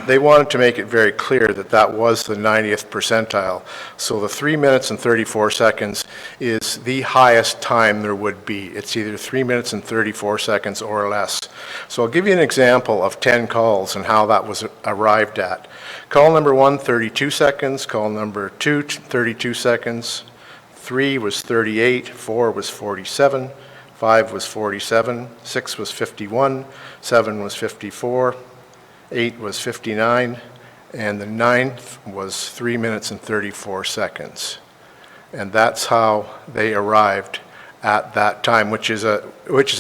K: They wanted to make it very clear that that was the 90th percentile. So the 3 minutes and 34 seconds is the highest time there would be. It's either 3 minutes and 34 seconds or less. So I'll give you an example of 10 calls and how that was arrived at. Call number 1, 32 seconds. Call number 2, 32 seconds. 3 was 38. 4 was 47. 5 was 47. 6 was 51. 7 was 54. 8 was 59, and the 9th was 3 minutes and 34 seconds. And that's how they arrived at that time, which is a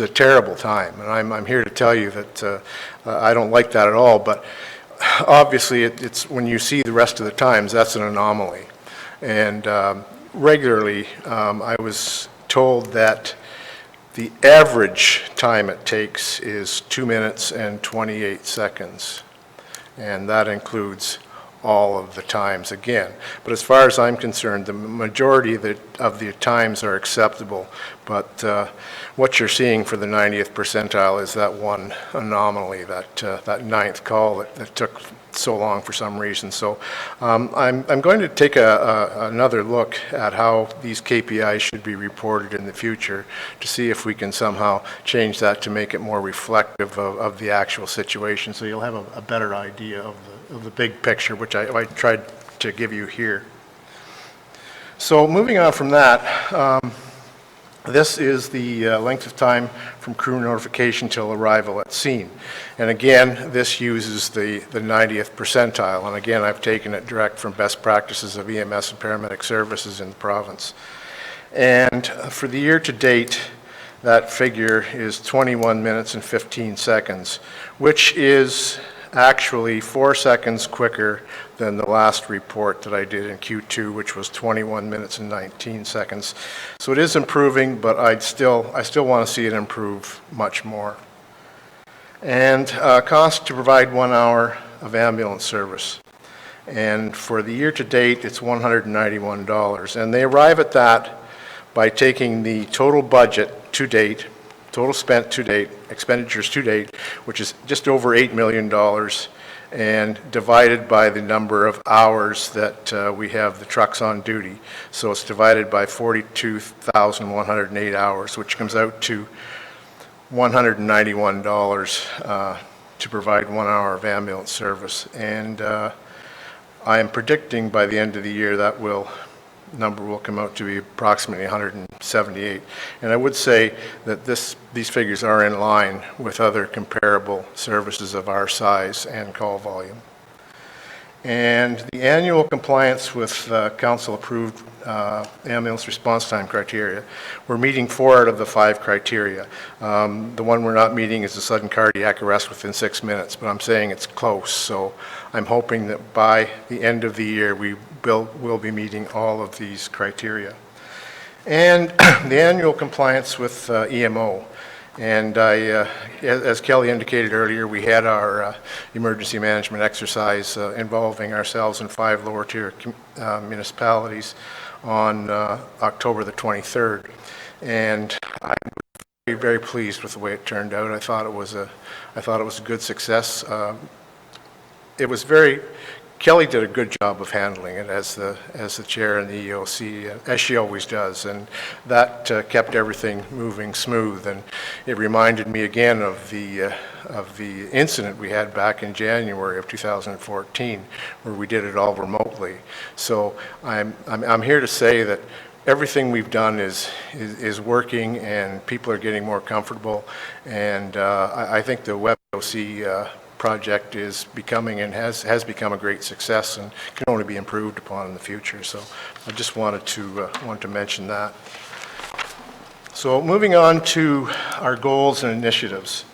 K: terrible time. And I'm here to tell you that I don't like that at all, but obviously it's when you see the rest of the times, that's an anomaly. And regularly I was told that the average time it takes is 2 minutes and 28 seconds, and that includes all of the times again. But as far as I'm concerned, the majority of the times are acceptable, but what you're seeing for the 90th percentile is that one anomaly, that 9th call that took so long for some reason. So I'm going to take another look at how these KPIs should be reported in the future to see if we can somehow change that to make it more reflective of the actual situation, so you'll have a better idea of the big picture, which I tried to give you here. So moving on from that, this is the length of time from crew notification till arrival at scene. And again, this uses the 90th percentile. And again, I've taken it direct from best practices of EMS and paramedic services in the province. And for the year to date, that figure is 21 minutes and 15 seconds, which is actually 4 seconds quicker than the last report that I did in Q2, which was 21 minutes and 19 seconds. So it is improving, but I still want to see it improve much more. And cost to provide 1 hour of ambulance service. And for the year to date, it's $191. And they arrive at that by taking the total budget to date, total spent to date, expenditures to date, which is just over $8 million, and divided by the number of hours that we have the trucks on duty. So it's divided by 42,108 hours, which comes out to $191 to provide 1 hour of ambulance service. And I am predicting by the end of the year that number will come out to be approximately 178. And I would say that these figures are in line with other comparable services of our size and call volume. And the annual compliance with council-approved ambulance response time criteria, we're meeting 4 out of the 5 criteria. The one we're not meeting is the sudden cardiac arrest within 6 minutes, but I'm saying it's close. So I'm hoping that by the end of the year, we will be meeting all of these criteria. And the annual compliance with EMO. And as Kelly indicated earlier, we had our emergency management exercise involving ourselves and 5 lower tier municipalities on October the 23rd. And I'm very, very pleased with the way it turned out. I thought it was a good success. Kelly did a good job of handling it as the chair in the EOC, as she always does, and that kept everything moving smooth. And it reminded me again of the incident we had back in January of 2014, where we did it all remotely. So I'm here to say that everything we've done is working, and people are getting more comfortable. And I think the WebEOC project is becoming and has become a great success and can only be improved upon in the future. So I just wanted to mention that. So moving on to our goals and initiatives.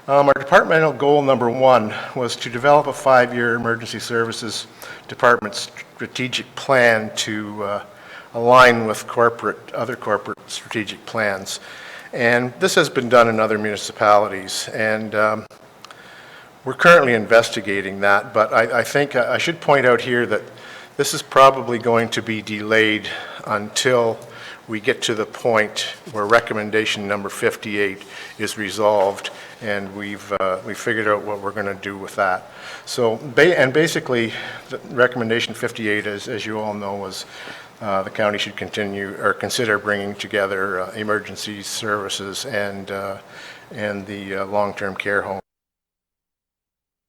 K: Our departmental goal number 1 was to develop a 5-year emergency services department strategic plan to align with other corporate strategic plans. And this has been done in other municipalities, and we're currently investigating that, but I think I should point out here that this is probably going to be delayed until we get to the point where recommendation number 58 is resolved, and we've figured out what we're going to do with that. So, basically, the recommendation 58, as you all know, was the county should continue or consider bringing together emergency services and the long-term care home.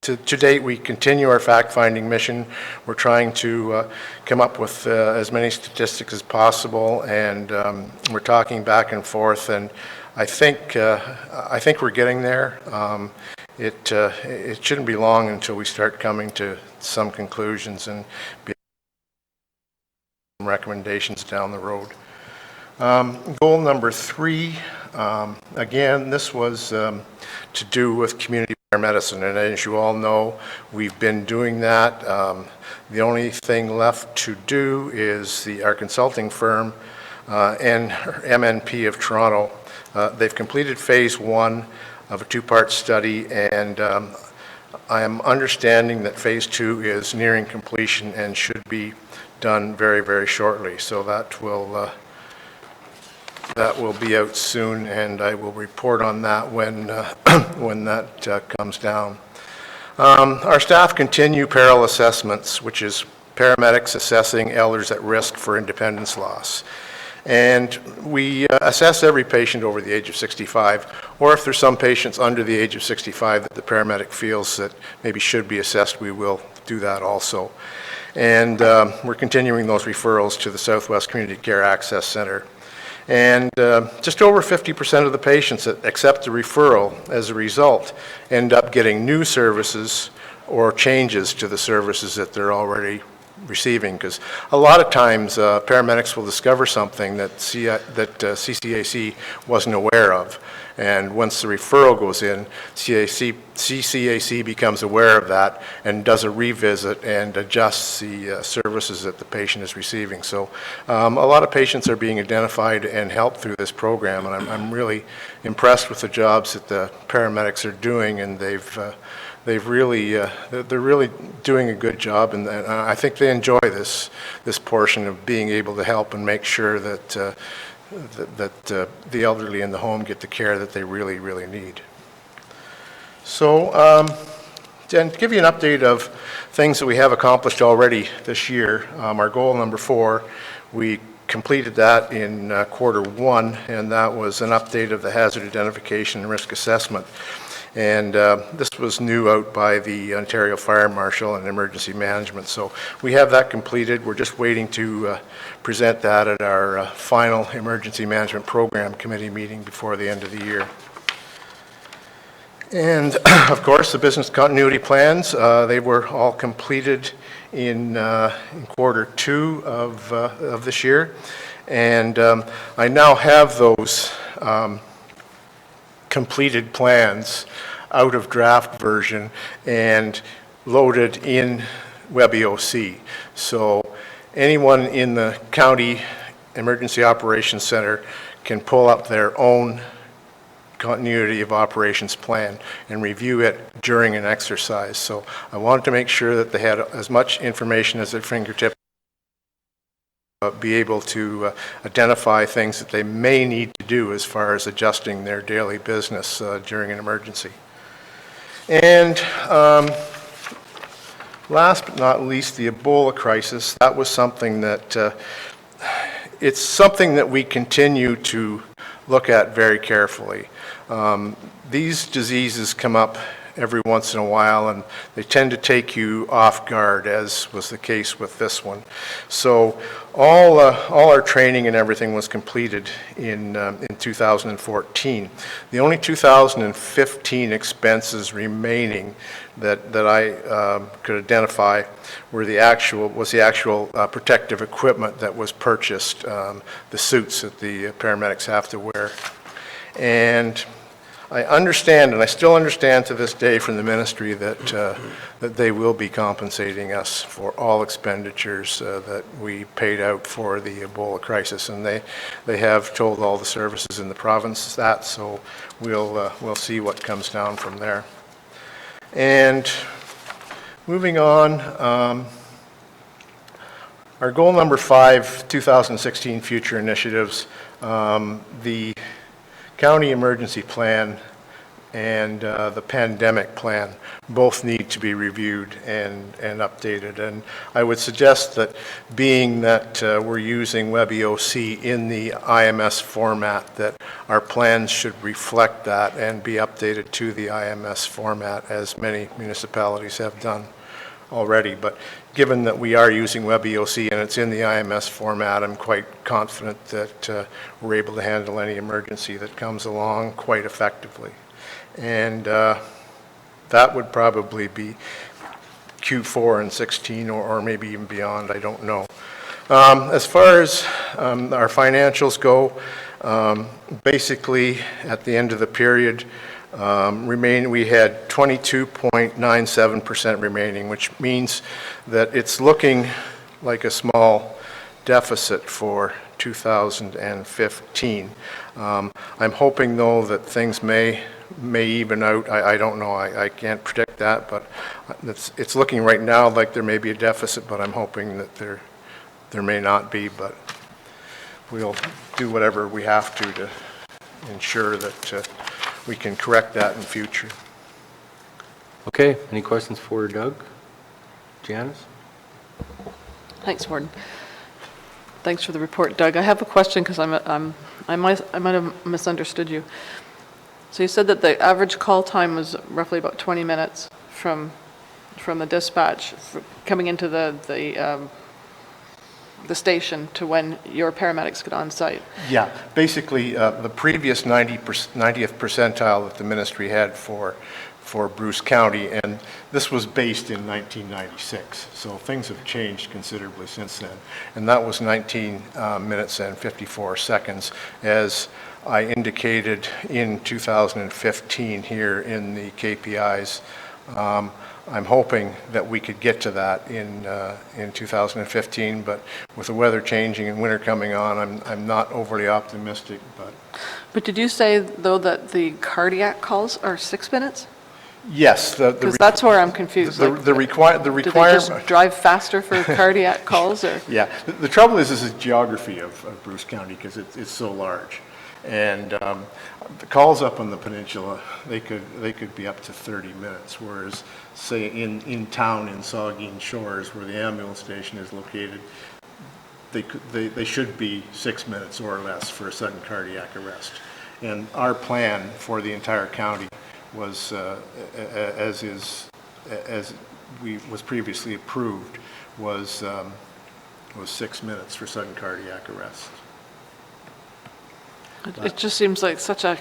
K: To date, we continue our fact-finding mission. We're trying to come up with as many statistics as possible, and we're talking back and forth. And I think we're getting there. It shouldn't be long until we start coming to some conclusions and recommendations down the road. Goal number 3. Again, this was to do with community medicine, and as you all know, we've been doing that. The only thing left to do is our consulting firm, MNP of Toronto. They've completed phase 1 of a 2-part study, and I am understanding that phase 2 is nearing completion and should be done very, very shortly. So that will be out soon, and I will report on that when that comes down. Our staff continue peril assessments, which is paramedics assessing elders at risk for independence loss. And we assess every patient over the age of 65, or if there's some patients under the age of 65 that the paramedic feels that maybe should be assessed, we will do that also. And we're continuing those referrals to the Southwest Community Care Access Center. And just over 50% of the patients that accept the referral as a result end up getting new services or changes to the services that they're already receiving, because a lot of times paramedics will discover something that CCAC wasn't aware of. And once the referral goes in, CCAC becomes aware of that and does a revisit and adjusts the services that the patient is receiving. So a lot of patients are being identified and helped through this program, and I'm really impressed with the jobs that the paramedics are doing, and they're really doing a good job, and I think they enjoy this portion of being able to help and make sure that the elderly in the home get the care that they really, really need. So And to give you an update of things that we have accomplished already this year, our goal number 4, we completed that in quarter 1, and that was an update of the hazard identification and risk assessment. And this was new out by the Ontario Fire Marshal and Emergency Management. So we have that completed. We're just waiting to present that at our final Emergency Management Program Committee meeting before the end of the year. And of course, the business continuity plans, they were all completed in quarter 2 of this year. And I now have those completed plans out of draft version and loaded in WebEOC. So anyone in the County Emergency Operations Center can pull up their own continuity of operations plan and review it during an exercise. So I wanted to make sure that they had as much information as their fingertips, be able to identify things that they may need to do as far as adjusting their daily business during an emergency. And last but not least, the Ebola crisis. That was something that, it's something that we continue to look at very carefully. These diseases come up every once in a while, and they tend to take you off guard, as was the case with this one. So all our training and everything was completed in 2014. The only 2015 expenses remaining that I could identify were the actual protective equipment that was purchased, the suits that the paramedics have to wear. And I understand, and I still understand to this day from the ministry, that they will be compensating us for all expenditures that we paid out for the Ebola crisis, and they have told all the services in the province that, so we'll see what comes down from there. And moving on, our goal number 5, 2016 future initiatives, the County Emergency Plan and the Pandemic Plan both need to be reviewed and updated. And I would suggest that, being that we're using WebEOC in the IMS format, that our plans should reflect that and be updated to the IMS format, as many municipalities have done already. But given that we are using WebEOC and it's in the IMS format, I'm quite confident that we're able to handle any emergency that comes along quite effectively. And that would probably be Q4 and 16, or maybe even beyond, I don't know. As far as our financials go, basically at the end of the period, we had 22.97% remaining, which means that it's looking like a small deficit for 2015. I'm hoping, though, that things may even out. I don't know. I can't predict that, but it's looking right now like there may be a deficit, but I'm hoping that there may not be. But we'll do whatever we have to ensure that we can correct that in future.
A: Okay, any questions for Doug? Janice?
C: Thanks, Warden. Thanks for the report, Doug. I have a question because I might have misunderstood you. So you said that the average call time was roughly about 20 minutes from the dispatch coming into the station to when your paramedics get on site.
K: Yeah, basically the previous 90th percentile that the ministry had for Bruce County, and this was based in 1996, so things have changed considerably since then. And that was 19 minutes and 54 seconds, as I indicated in 2015 here in the KPIs. I'm hoping that we could get to that in 2015, but with the weather changing and winter coming on, I'm not overly optimistic.
C: But did you say, though, that the cardiac calls are 6 minutes?
K: Yes.
C: Because that's where I'm confused.
K: The requirement.
C: Do they just drive faster for cardiac calls? Or?
K: Yeah. The trouble is the geography of Bruce County, because it's so large. And the calls up on the peninsula, they could be up to 30 minutes, whereas, say, in town in Saugeen Shores, where the ambulance station is located, they should be 6 minutes or less for a sudden cardiac arrest. And our plan for the entire county was, was previously approved, was 6 minutes for sudden cardiac arrest.
C: It just seems like such a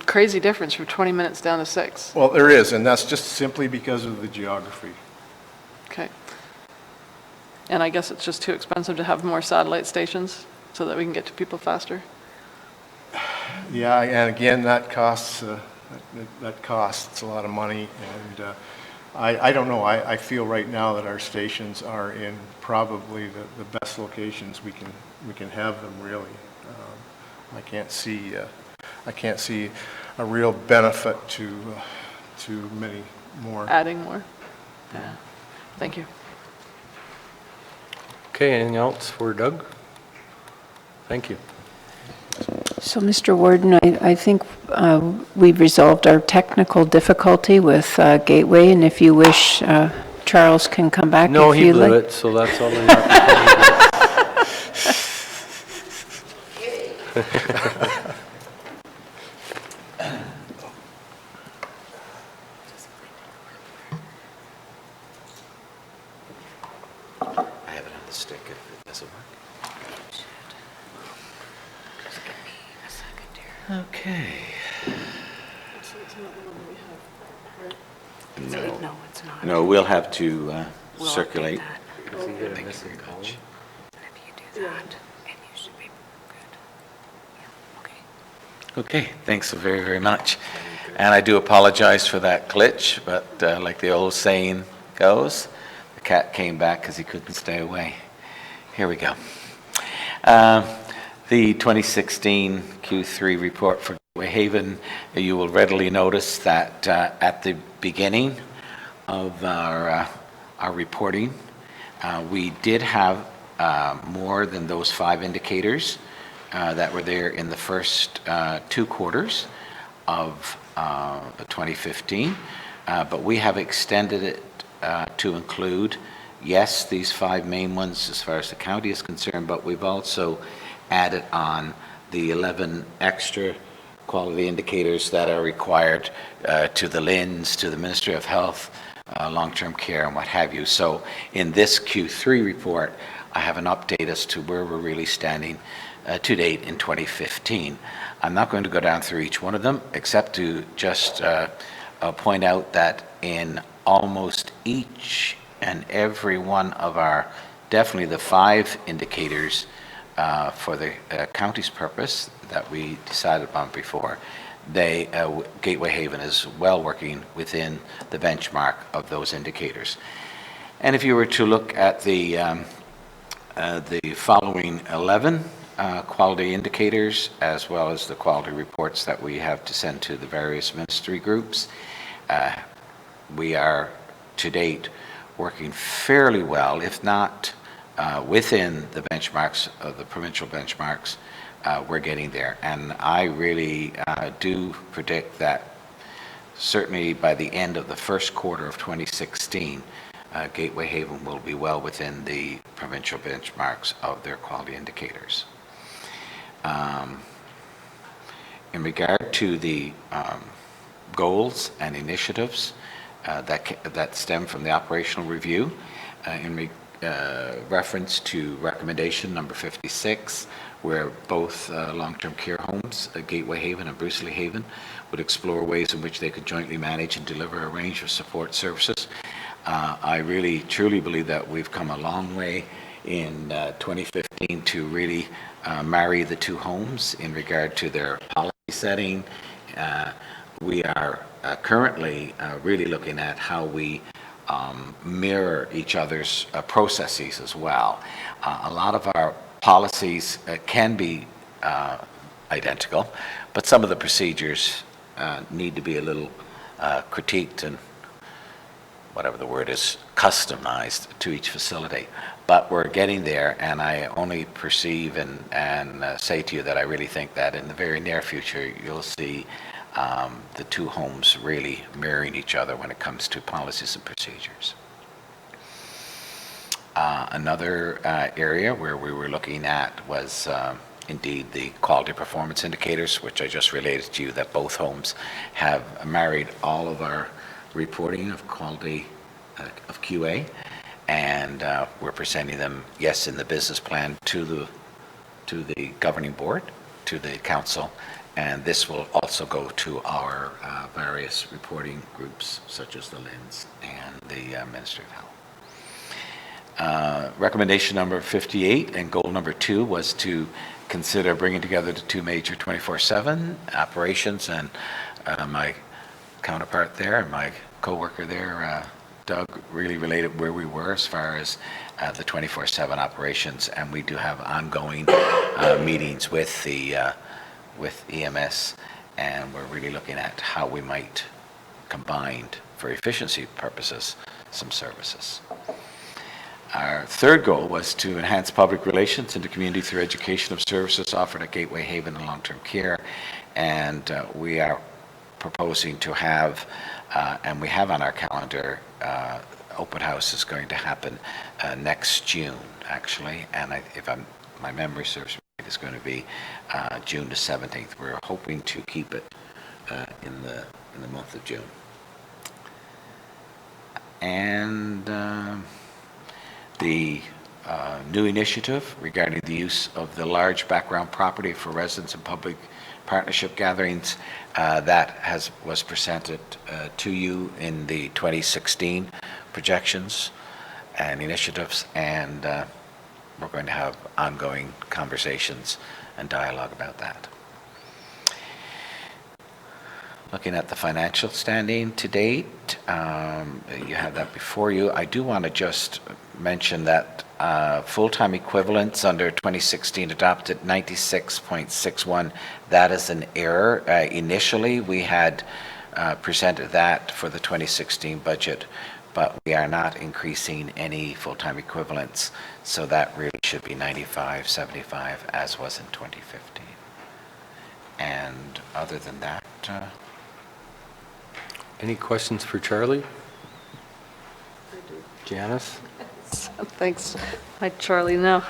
C: crazy difference from 20 minutes down to 6.
K: Well, there is, and that's just simply because of the geography.
C: Okay. And I guess it's just too expensive to have more satellite stations so that we can get to people faster?
K: Yeah, and again, that costs a lot of money, and I don't know. I feel right now that our stations are in probably the best locations we can have them, really. I can't see a real benefit to many more.
C: Adding more? Yeah. Thank you.
A: Okay, anything else for Doug? Thank you.
G: So, Mr. Warden, I think we've resolved our technical difficulty with Gateway, and if you wish, Charles can come back
A: No,
G: if
A: he
G: you
A: blew
G: like.
A: it, so that's all we have.
J: I have it on the stick if it doesn't work. Okay. No, it's not. No, we'll have to circulate. Thank you very much. Okay, thanks so very, very much. And I do apologize for that glitch, but like the old saying goes, the cat came back because he couldn't stay away. Here we go. The 2016 Q3 report for Gateway Haven, you will readily notice that at the beginning of our reporting, we did have more than those 5 indicators that were there in the first 2 quarters of 2015, but we have extended it to include, yes, these 5 main ones as far as the county is concerned, but we've also added on the 11 extra quality indicators that are required to the LHINs, to the Ministry of Health, long-term care, and what have you. So in this Q3 report, I have an update as to where we're really standing to date in 2015. I'm not going to go down through each one of them, except to just point out that in almost each and every one of our, definitely the 5 indicators for the county's purpose that we decided upon before, Gateway Haven is well working within the benchmark of those indicators. And if you were to look at the following 11 quality indicators, as well as the quality reports that we have to send to the various ministry groups, we are to date working fairly well, if not within the benchmarks of the provincial benchmarks. We're getting there, and I really do predict that certainly by the end of the first quarter of 2016, Gateway Haven will be well within the provincial benchmarks of their quality indicators. In regard to the goals and initiatives that stem from the operational review, in reference to recommendation number 56, where both long-term care homes, Gateway Haven and Bruce Lee Haven, would explore ways in which they could jointly manage and deliver a range of support services. I really, truly believe that we've come a long way in 2015 to really marry the 2 homes in regard to their policy setting. We are currently really looking at how we mirror each other's processes as well. A lot of our policies can be identical, but some of the procedures need to be a little critiqued and, whatever the word is, customized to each facility. But we're getting there, and I only perceive and say to you that I really think that in the very near future, you'll see the two homes really mirroring each other when it comes to policies and procedures. Another area where we were looking at was indeed the quality performance indicators, which I just related to you, that both homes have married all of our reporting of quality of QA, and we're presenting them, yes, in the business plan to the governing board, to the council, and this will also go to our various reporting groups, such as the LINS and the Ministry of Health. Recommendation number 58 and goal number 2 was to consider bringing together the two major 24/7 operations, and my counterpart there, my co-worker there, Doug, really related where we were as far as the 24/7 operations, and we do have ongoing meetings with the with EMS, and we're really looking at how we might combine, for efficiency purposes, some services. Our third goal was to enhance public relations in the community through education of services offered at Gateway Haven and long-term care, and we are proposing to have, and we have on our calendar, open house is going to happen next June, actually, and my memory serves me, it's going to be June the 17th. We're hoping to keep it in the month of June. And the new initiative regarding the use of the large background property for residents and public partnership gatherings, that was presented to you in the 2016 projections and initiatives, and we're going to have ongoing conversations and dialogue about that. Looking at the financial standing to date, you have that before you. I do want to just mention that full-time equivalents under 2016 adopted 96.61. That is an error. Initially, we had presented that for the 2016 budget, but we are not increasing any full-time equivalents, so that really should be 95.75 as was in 2015. And other than that,
A: Any questions for Charlie? Janice?
C: Thanks. Hi, Charlie. Now,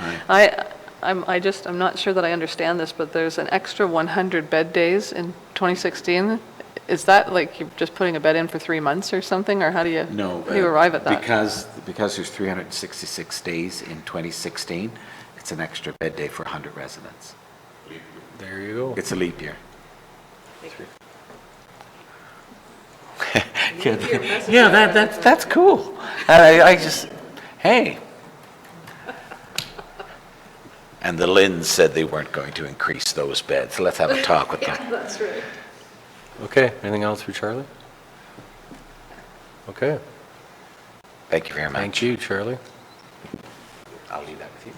C: I'm not sure that I understand this, but there's an extra 100 bed days in 2016. Is that like you're just putting a bed in for 3 months or something, or how do you arrive at that?
J: Because there's 366 days in 2016, it's an extra bed day for 100 residents.
A: There you go.
J: It's a leap year. Yeah, that's cool. I just, hey. And the LINS said they weren't going to increase those beds. Let's have a talk with them.
C: Yeah, that's right.
A: Okay, anything else for Charlie? Okay.
J: Thank you very much.
A: Thank you, Charlie.
J: I'll leave that with you.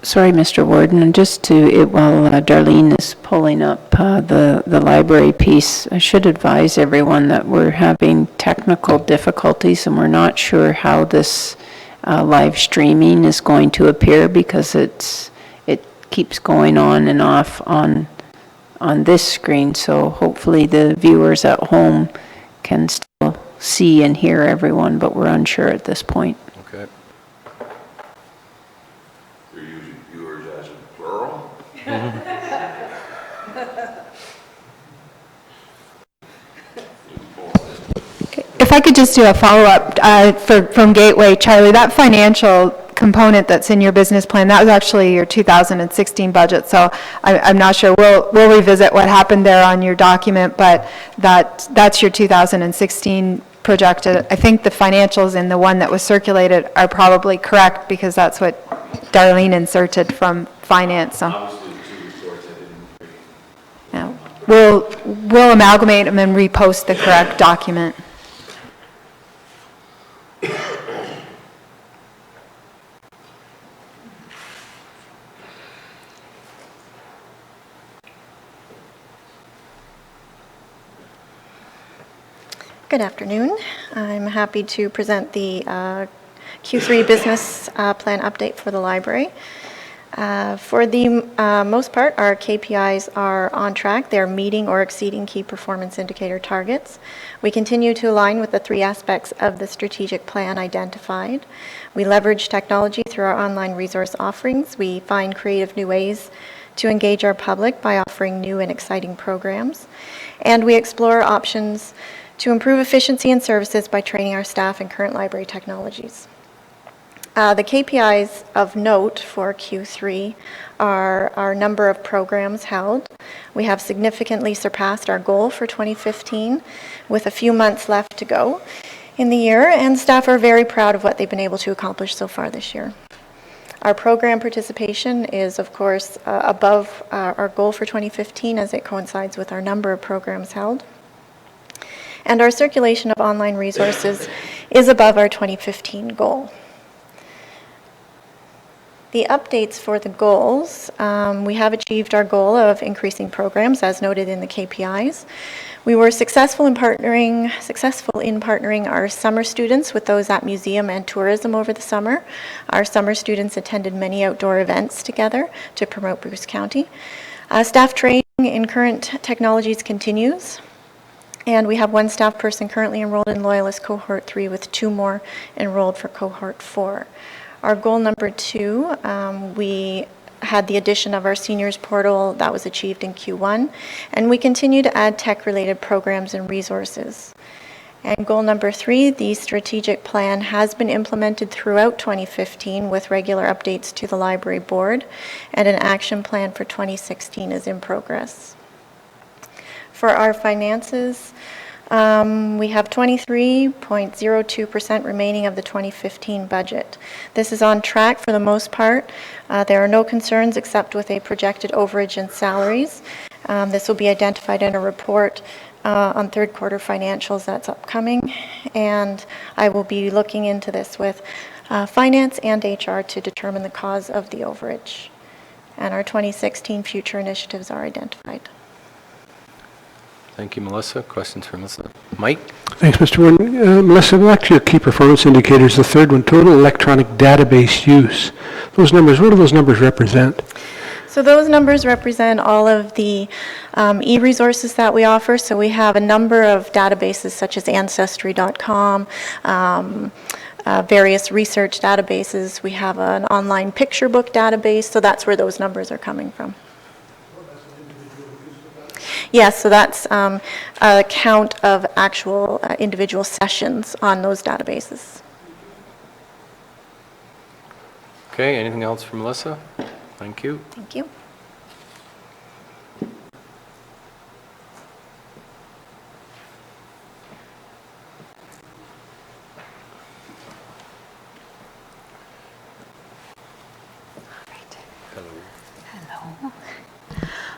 G: Sorry, Mr. Warden, and just while Darlene is pulling up the library piece, I should advise everyone that we're having technical difficulties and we're not sure how this live streaming is going to appear, because it keeps going on and off on this screen, so hopefully the viewers at home can still see and hear everyone, but we're unsure at this point.
A: Okay.
L: You're using viewers as in plural?
M: If I could just do a follow-up from Gateway, Charlie, that financial component that's in your business plan, that was actually your 2016 budget, so I'm not sure. We'll revisit what happened there on your document, but that's your 2016 projected. I think the financials in the one that was circulated are probably correct, because that's what Darlene inserted from finance. So.
L: Obviously, the two reports I didn't agree.
M: Yeah. We'll amalgamate them and repost the correct document.
N: Good afternoon. I'm happy to present the Q3 business plan update for the library. For the most part, our KPIs are on track. They're meeting or exceeding key performance indicator targets. We continue to align with the 3 aspects of the strategic plan identified. We leverage technology through our online resource offerings. We find creative new ways to engage our public by offering new and exciting programs. And we explore options to improve efficiency in services by training our staff in current library technologies. The KPIs of note for Q3 are our number of programs held. We have significantly surpassed our goal for 2015 with a few months left to go in the year, and staff are very proud of what they've been able to accomplish so far this year. Our program participation is, of course, above our goal for 2015 as it coincides with our number of programs held. And our circulation of online resources is above our 2015 goal. The updates for the goals, we have achieved our goal of increasing programs as noted in the KPIs. We were successful in partnering our summer students with those at museum and tourism over the summer. Our summer students attended many outdoor events together to promote Bruce County. Staff training in current technologies continues. And we have 1 staff person currently enrolled in Loyalist Cohort 3 with 2 more enrolled for Cohort 4. Our goal number 2, we had the addition of our seniors portal that was achieved in Q1, and we continue to add tech-related programs and resources. And goal number 3, the strategic plan has been implemented throughout 2015 with regular updates to the library board, and an action plan for 2016 is in progress. For our finances, we have 23.02% remaining of the 2015 budget. This is on track for the most part. There are no concerns except with a projected overage in salaries. This will be identified in a report on third quarter financials that's upcoming, and I will be looking into this with finance and HR to determine the cause of the overage. And our 2016 future initiatives are identified.
A: Thank you, Melissa. Questions for Melissa? Mike?
E: Thanks, Mr. Warden. Melissa, back to your key performance indicators, the third one, total electronic database use. Those numbers, what do those numbers represent?
N: So those numbers represent all of the e-resources that we offer. So we have a number of databases such as Ancestry.com, various research databases. We have an online picture book database, so that's where those numbers are coming from. Yes, so that's a count of actual individual sessions on those databases.
A: Okay, anything else from Melissa? Thank you.
N: Thank you.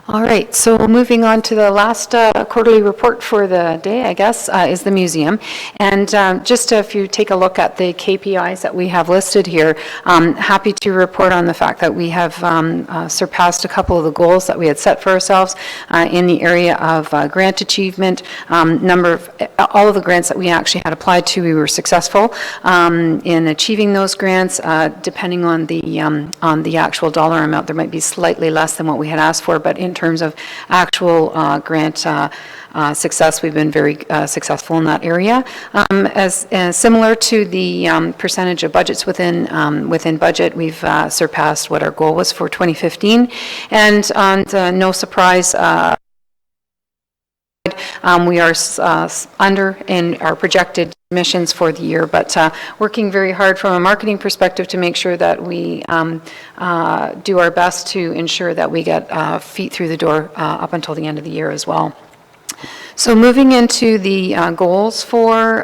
G: All right, so moving on to the last quarterly report for the day, I guess, is the museum. And just if you take a look at the KPIs that we have listed here, happy to report on the fact that we have surpassed a couple of the goals that we had set for ourselves in the area of grant achievement. All of the grants that we actually had applied to, we were successful in achieving those grants. Depending on the actual dollar amount, there might be slightly less than what we had asked for, but in terms of actual grant success, we've been very successful in that area. As similar to the percentage of budgets within budget, we've surpassed what our goal was for 2015, and no surprise, we are under in our projected missions for the year, but working very hard from a marketing perspective to make sure that we do our best to ensure that we get feet through the door up until the end of the year as well. So moving into the goals for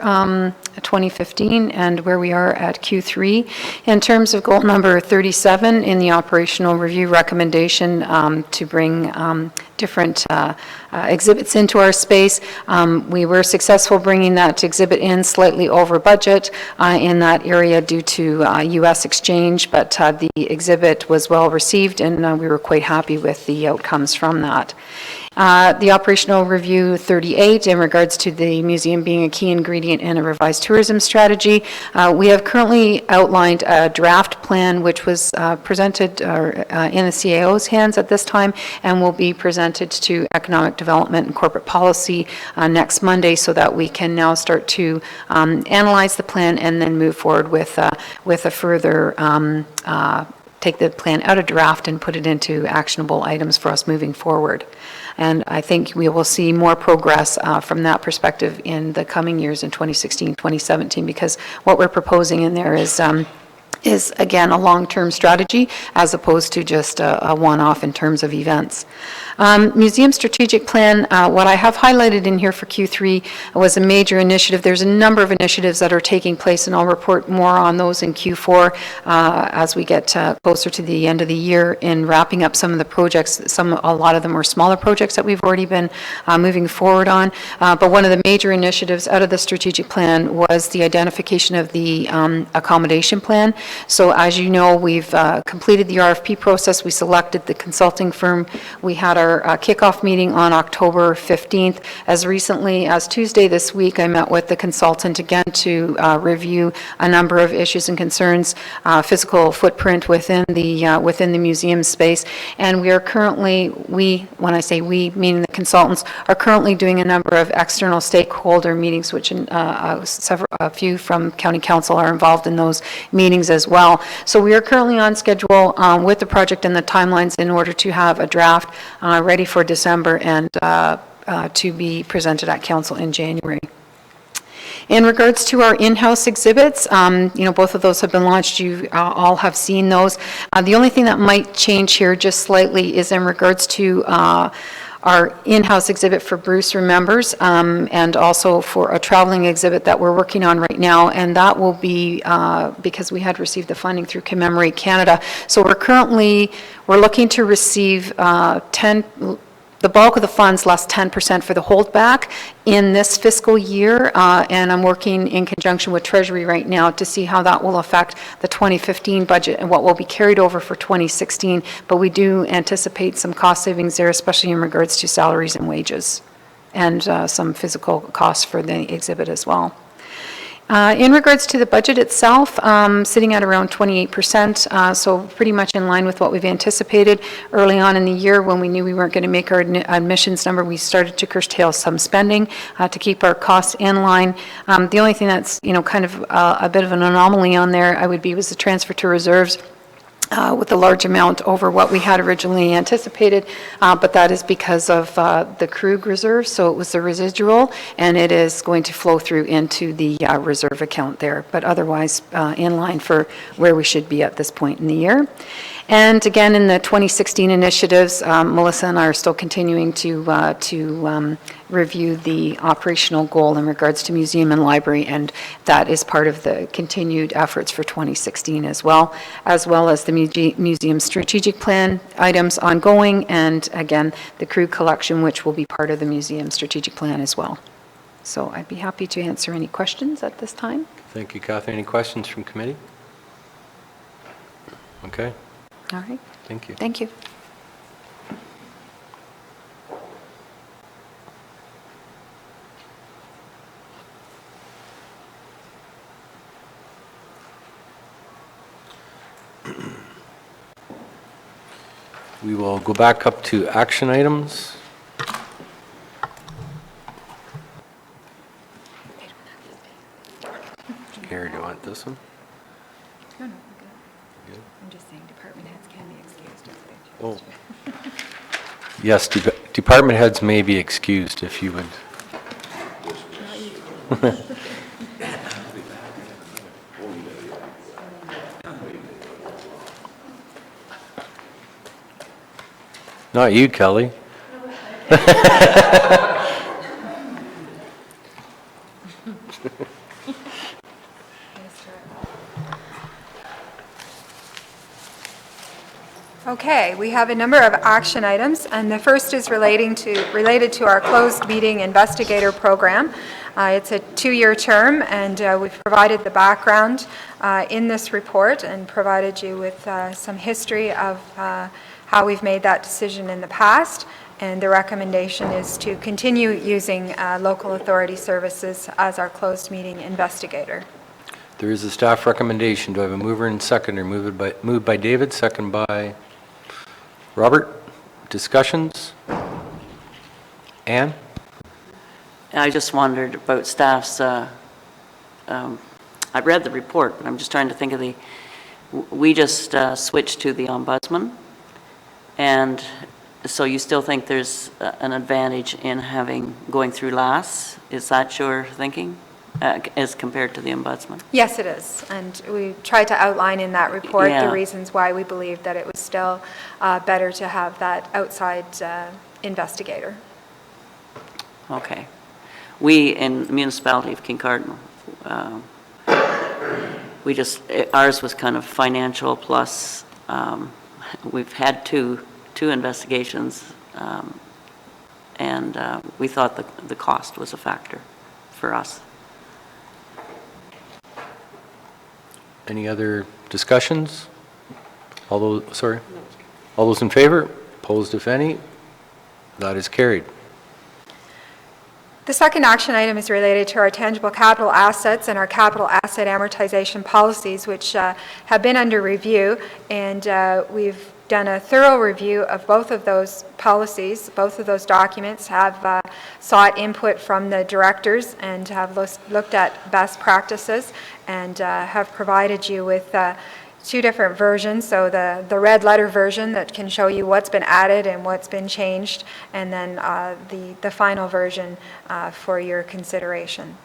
G: 2015 and where we are at Q3. In terms of goal number 37 in the operational review recommendation to bring different exhibits into our space, we were successful bringing that exhibit in slightly over budget in that area due to U.S. exchange, but the exhibit was well received and we were quite happy with the outcomes from that. The operational review 38 in regards to the museum being a key ingredient in a revised tourism strategy. We have currently outlined a draft plan which was presented in the CAO's hands at this time and will be presented to Economic Development and Corporate Policy next Monday so that we can now start to analyze the plan and then move forward with a further take the plan out of draft and put it into actionable items for us moving forward. And I think we will see more progress from that perspective in the coming years in 2016, 2017, because what we're proposing in there is again, a long-term strategy as opposed to just a one-off in terms of events. Museum strategic plan, what I have highlighted in here for Q3 was a major initiative. There's a number of initiatives that are taking place, and I'll report more on those in Q4 as we get closer to the end of the year in wrapping up some of the projects. A lot of them were smaller projects that we've already been moving forward on. But one of the major initiatives out of the strategic plan was the identification of the accommodation plan. So as you know, we've completed the RFP process. We selected the consulting firm. We had our kickoff meeting on October 15th. As recently as Tuesday this week, I met with the consultant again to review a number of issues and concerns, physical footprint within the museum space. And we are currently, when I say we, meaning the consultants, are currently doing a number of external stakeholder meetings, which a few from County Council are involved in those meetings as well. So we are currently on schedule with the project and the timelines in order to have a draft ready for December and to be presented at Council in January. In regards to our in-house exhibits, both of those have been launched. You all have seen those. The only thing that might change here just slightly is in regards to our in-house exhibit for Bruce Remembers, and also for a traveling exhibit that we're working on right now, and that will be because we had received the funding through Commemorate Canada. So we're looking to receive the bulk of the funds, less 10% for the holdback in this fiscal year, and I'm working in conjunction with Treasury right now to see how that will affect the 2015 budget and what will be carried over for 2016, but we do anticipate some cost savings there, especially in regards to salaries and wages, and some physical costs for the exhibit as well. In regards to the budget itself, sitting at around 28%, so pretty much in line with what we've anticipated. Early on in the year, when we knew we weren't going to make our admissions number, we started to curtail some spending to keep our costs in line. The only thing that's kind of a bit of an anomaly on there, was the transfer to reserves. With a large amount over what we had originally anticipated, but that is because of the Krug reserve, so it was the residual, and it is going to flow through into the reserve account there, but otherwise in line for where we should be at this point in the year. And again, in the 2016 initiatives, Melissa and I are still continuing to review the operational goal in regards to museum and library, and that is part of the continued efforts for 2016 as well as the museum strategic plan items ongoing, and again, the Krug collection, which will be part of the museum strategic plan as well. So I'd be happy to answer any questions at this time.
A: Thank you, Catherine. Any questions from committee? Okay.
G: All right.
A: Thank you.
G: Thank you.
A: We will go back up to action items. Gary, do you want this one?
M: No, we're good. I'm just saying department heads can be excused if
A: Oh. Yes, department heads may be excused if you would. Not you, Kelly.
M: Okay, we have a number of action items, and the first is related to our closed meeting investigator program. It's a 2-year term, and we've provided the background in this report and provided you with some history of how we've made that decision in the past, and the recommendation is to continue using local authority services as our closed meeting investigator.
A: There is a staff recommendation. Do I have a mover and seconder? Moved by David, second by Robert. Discussions? Ann?
O: I just wondered about staff's, I read the report, but I'm just trying to think of we just switched to the ombudsman, and so you still think there's an advantage in going through LAS? Is that your thinking, as compared to the ombudsman?
M: Yes, it is, and we tried to outline in that report
O: Yeah.
M: the reasons why we believed that it was still better to have that outside investigator.
O: Okay. We, in the municipality of Kincardine, ours was kind of financial plus, we've had two investigations, and we thought the cost was a factor for us.
A: Any other discussions? All those in favor? Opposed, if any? That is carried.
M: The second action item is related to our tangible capital assets and our capital asset amortization policies, which have been under review, and we've done a thorough review of both of those policies. Both of those documents have sought input from the directors and have looked at best practices, and have provided you with two different versions. So the red letter version that can show you what's been added and what's been changed, and then the final version for your consideration.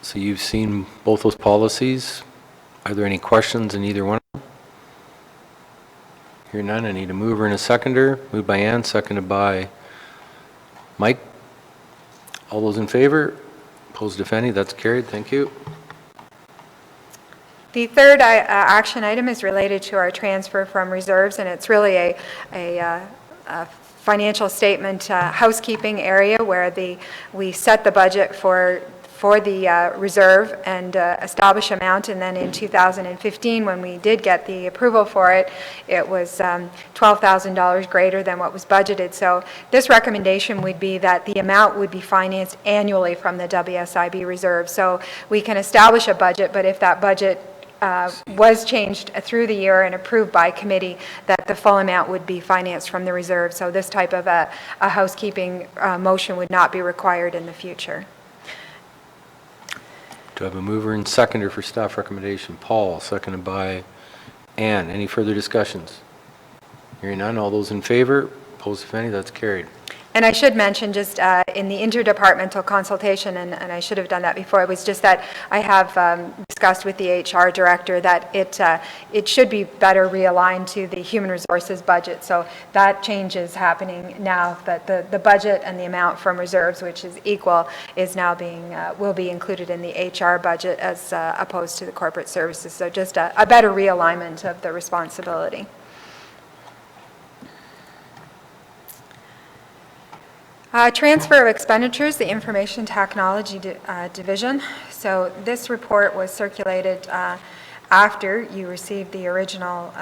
A: So you've seen both those policies. Are there any questions in either one? Hear none. I need a mover and a seconder. Moved by Ann, seconded by Mike. All those in favor? Opposed, if any? That's carried. Thank you.
M: The third action item is related to our transfer from reserves, and it's really a financial statement housekeeping area where we set the budget for the reserve and establish amount, and then in 2015, when we did get the approval for it, it was $12,000 greater than what was budgeted. So this recommendation would be that the amount would be financed annually from the WSIB reserve. So we can establish a budget, but if that budget was changed through the year and approved by committee, that the full amount would be financed from the reserve. So this type of a housekeeping motion would not be required in the future.
A: Do I have a mover and seconder for staff recommendation? Paul, seconded by Ann. Any further discussions? Hearing none. All those in favor? Opposed, if any? That's carried.
M: And I should mention just in the interdepartmental consultation, and I should have done that before, it was just that I have discussed with the HR director that it should be better realigned to the human resources budget. So that change is happening now, that the budget and the amount from reserves, which is equal, is now will be included in the HR budget as opposed to the corporate services. So just a better realignment of the responsibility. Transfer of expenditures, the Information Technology Division. So this report was circulated after you received the original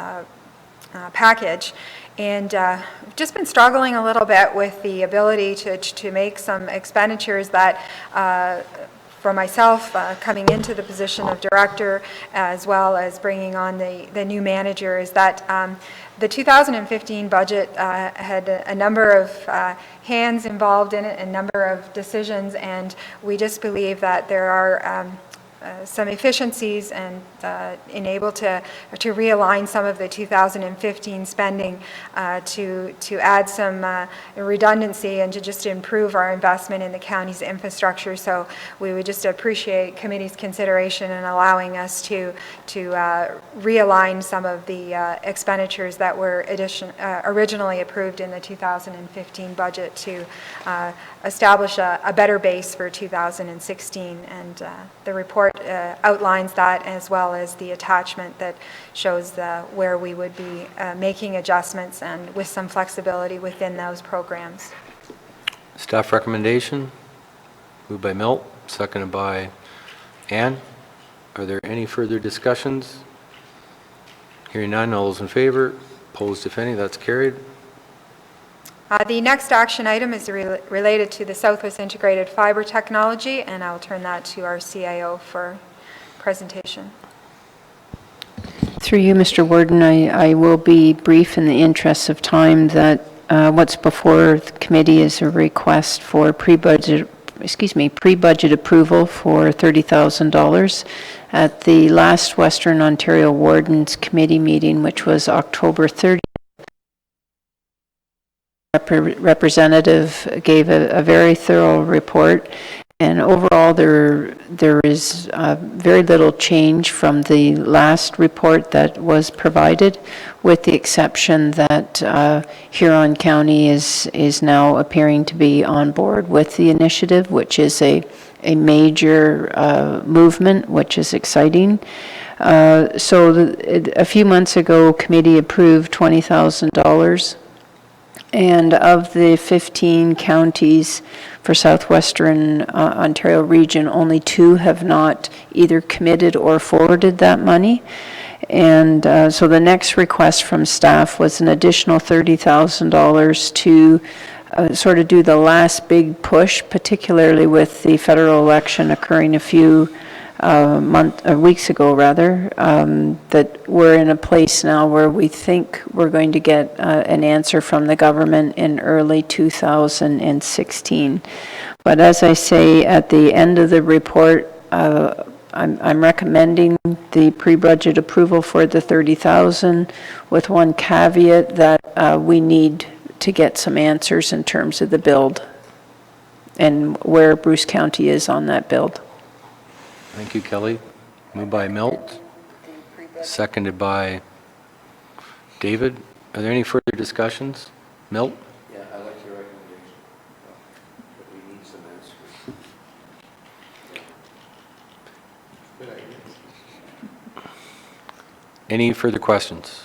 M: package, and we've just been struggling a little bit with the ability to make some expenditures that for myself, coming into the position of director, as well as bringing on the new manager, is that the 2015 budget had a number of hands involved in it, a number of decisions, and we just believe that there are some efficiencies and enable to realign some of the 2015 spending to add some redundancy and to just improve our investment in the county's infrastructure. So we would just appreciate committee's consideration in allowing us to realign some of the expenditures that were originally approved in the 2015 budget to establish a better base for 2016. And the report outlines that, as well as the attachment that shows where we would be making adjustments and with some flexibility within those programs.
A: Staff recommendation, moved by Milt, seconded by Ann. Are there any further discussions? Hearing none, all those in favor? Opposed, if any, that's carried.
M: The next action item is related to the Southwest Integrated Fiber Technology, and I'll turn that to our CIO for presentation.
G: Through you, Mr. Warden, I will be brief in the interest of time. That what's before the committee is a request for pre-budget approval for $30,000. At the last Western Ontario Wardens Committee meeting, which was October 30th, representative gave a very thorough report, and overall there is very little change from the last report that was provided, with the exception that Huron County is now appearing to be on board with the initiative, which is a major movement, which is exciting. So a few months ago, committee approved $20,000. And of the 15 counties for Southwestern Ontario region, only 2 have not either committed or forwarded that money. And so the next request from staff was an additional $30,000 to sort of do the last big push, particularly with the federal election occurring a few weeks ago, rather, that we're in a place now where we think we're going to get an answer from the government in early 2016. But as I say, at the end of the report, I'm recommending the pre-budget approval for the $30,000, with one caveat that we need to get some answers in terms of the build and where Bruce County is on that build.
A: Thank you, Kelly. Moved by Milt, seconded by David. Are there any further discussions? Milt?
I: Yeah, I like your recommendation, but we need some answers. Good idea.
A: Any further questions?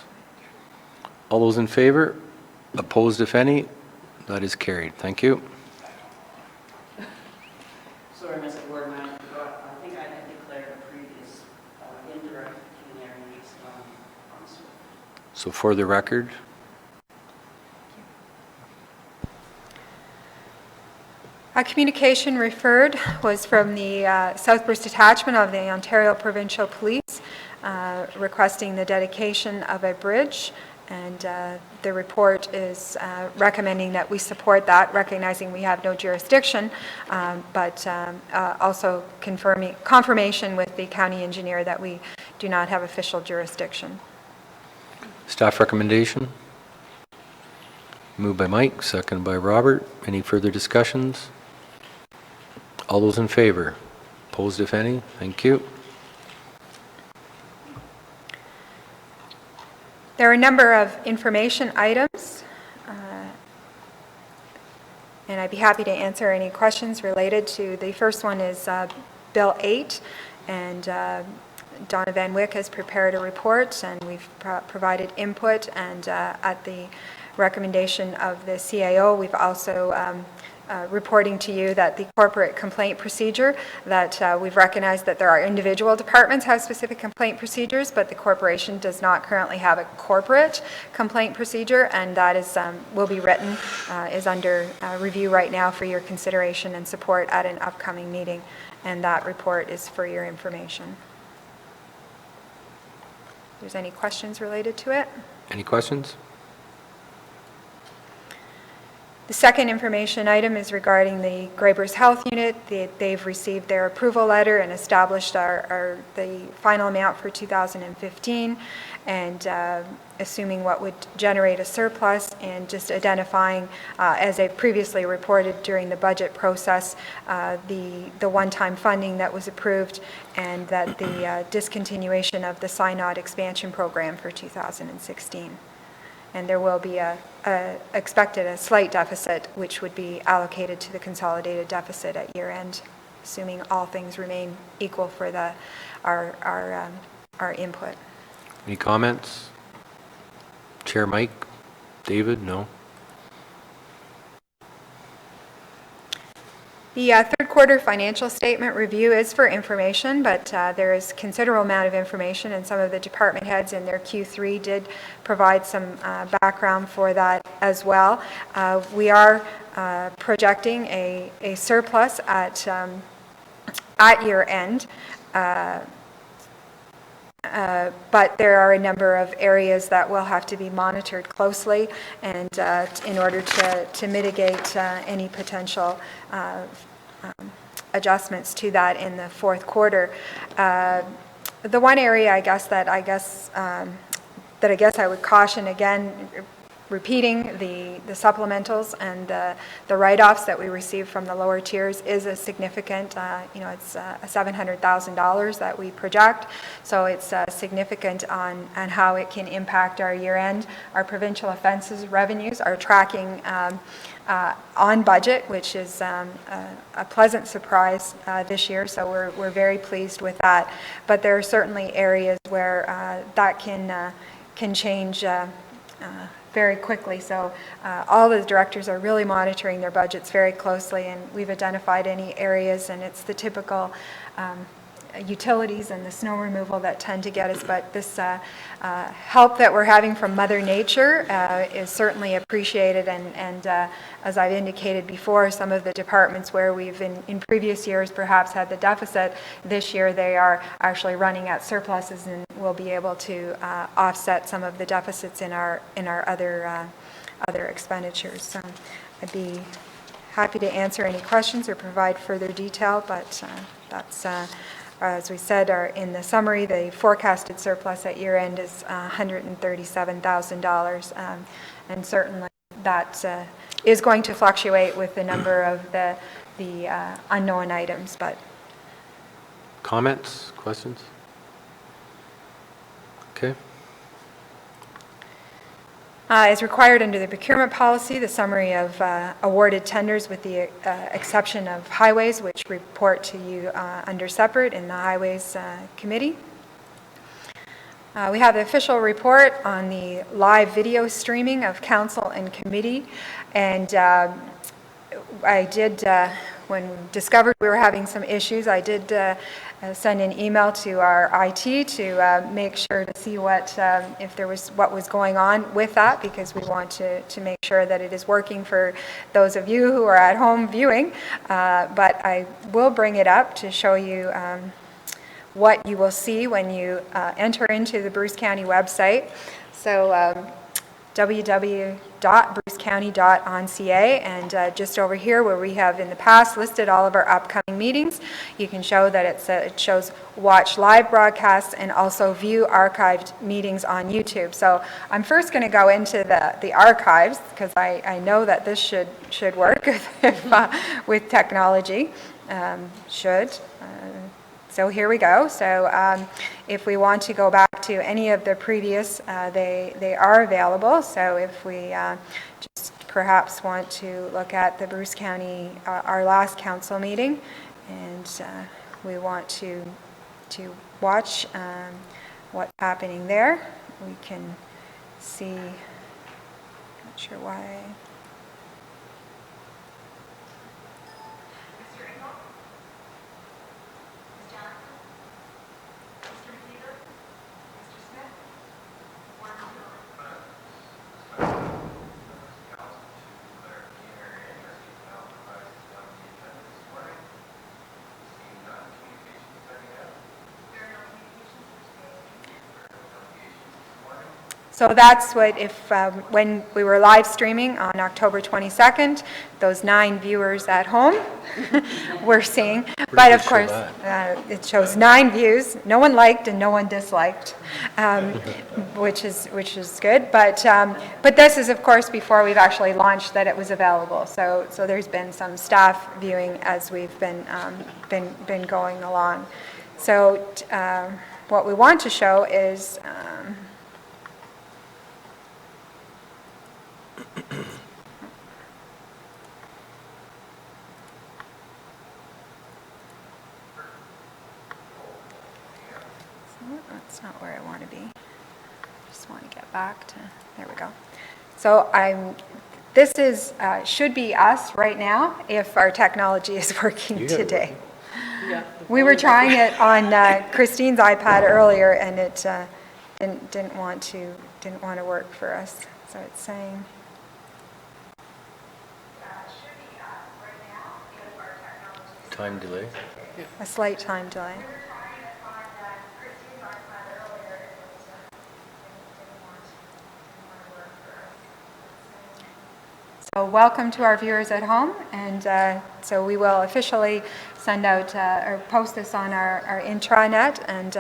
A: All those in favor? Opposed, if any? That is carried. Thank you.
O: Sorry, Mr. Warden, I think I had declared a previous indirect pecuniary use on SWIFT.
A: So for the record,
M: A communication referred was from the Southburst Detachment of the Ontario Provincial Police requesting the dedication of a bridge, and the report is recommending that we support that, recognizing we have no jurisdiction, but also confirmation with the county engineer that we do not have official jurisdiction.
A: staff recommendation. Moved by Mike, seconded by Robert. Any further discussions? All those in favor? Opposed, if any? Thank you.
M: There are a number of information items, and I'd be happy to answer any questions related to. The first one is Bill 8, and Donna Van Wyck has prepared a report, and we've provided input, and at the recommendation of the CIO, we've also reporting to you that the corporate complaint procedure, that we've recognized that there are individual departments have specific complaint procedures, but the corporation does not currently have a corporate complaint procedure, and that is will be written, is under review right now for your consideration and support at an upcoming meeting, and that report is for your information. If there's any questions related to it?
A: Any questions?
M: The second information item is regarding the Graybers Health Unit. They've received their approval letter and established the final amount for 2015, and assuming what would generate a surplus, and just identifying, as I previously reported during the budget process, the one-time funding that was approved, and that the discontinuation of the SINOD expansion program for 2016. And there will be expected a slight deficit, which would be allocated to the consolidated deficit at year end, assuming all things remain equal for our input.
A: Any comments? Chair Mike? David? No?
M: The third quarter financial statement review is for information, but there is considerable amount of information, and some of the department heads in their Q3 did provide some background for that as well. We are projecting a surplus at year end. But there are a number of areas that will have to be monitored closely, and in order to mitigate any potential adjustments to that in the fourth quarter. The one area I guess I would caution again, repeating the supplementals and the write-offs that we receive from the lower tiers is a significant, it's $700,000 that we project, so it's significant on how it can impact our year end. Our provincial offenses revenues are tracking on budget, which is a pleasant surprise this year, so we're very pleased with that. But there are certainly areas where that can change very quickly. So all the directors are really monitoring their budgets very closely, and we've identified any areas, and it's the typical utilities and the snow removal that tend to get us, but this help that we're having from Mother Nature is certainly appreciated, and as I've indicated before, some of the departments where we've in previous years perhaps had the deficit, this year they are actually running at surpluses and will be able to offset some of the deficits in our other expenditures. So I'd be happy to answer any questions or provide further detail, but that's as we said, in the summary, the forecasted surplus at year end is $137,000, and certainly that is going to fluctuate with the number of the unknown items. But
A: comments, questions? Okay.
M: As required under the procurement policy, the summary of awarded tenders with the exception of highways, which report to you under separate in the highways committee. We have the official report on the live video streaming of council and committee, and I did, when discovered we were having some issues, I did send an email to our IT to make sure to see what was going on with that, because we want to make sure that it is working for those of you who are at home viewing. But I will bring it up to show you what you will see when you enter into the Bruce County website. So www.brucecounty.ca, and just over here where we have in the past listed all of our upcoming meetings, you can show that it shows watch live broadcasts and also view archived meetings on YouTube. So I'm first going to go into the archives, because I know that this should work with technology. So here we go. So if we want to go back to any of the previous, they are available. So if we just perhaps want to look at the Bruce County, our last council meeting, and we want to watch what's happening there, we can see, not sure why. So that's what, when we were live streaming on October 22nd, those 9 viewers at home were seeing. But of course, it shows 9 views. No one liked and no one disliked, which is good. But this is, of course, before we've actually launched that it was available. So there's been some staff viewing as we've been going along. So what we want to show is. That's not where I want to be. I just want to get back to, there we go. So this is, should be us right now if our technology is working today. We were trying it on Christine's iPad earlier, and it didn't want to work for us. So it's saying.
A: Time delay.
M: A slight time delay. So welcome to our viewers at home, and so we will officially send out or post this on our intranet and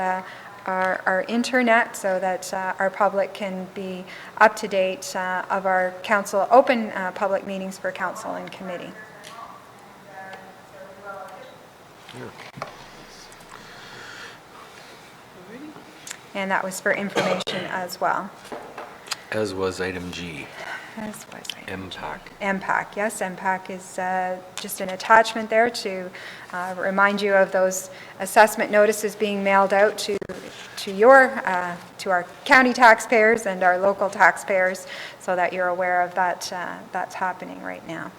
M: our internet so that our public can be up to date of our council, open public meetings for council and committee. And that was for information as well.
A: As was item G.
M: As was item
A: MPAC.
M: MPAC, yes, MPAC is just an attachment there to remind you of those assessment notices being mailed out to our county taxpayers and our local taxpayers, so that you're aware of that. That's happening right now.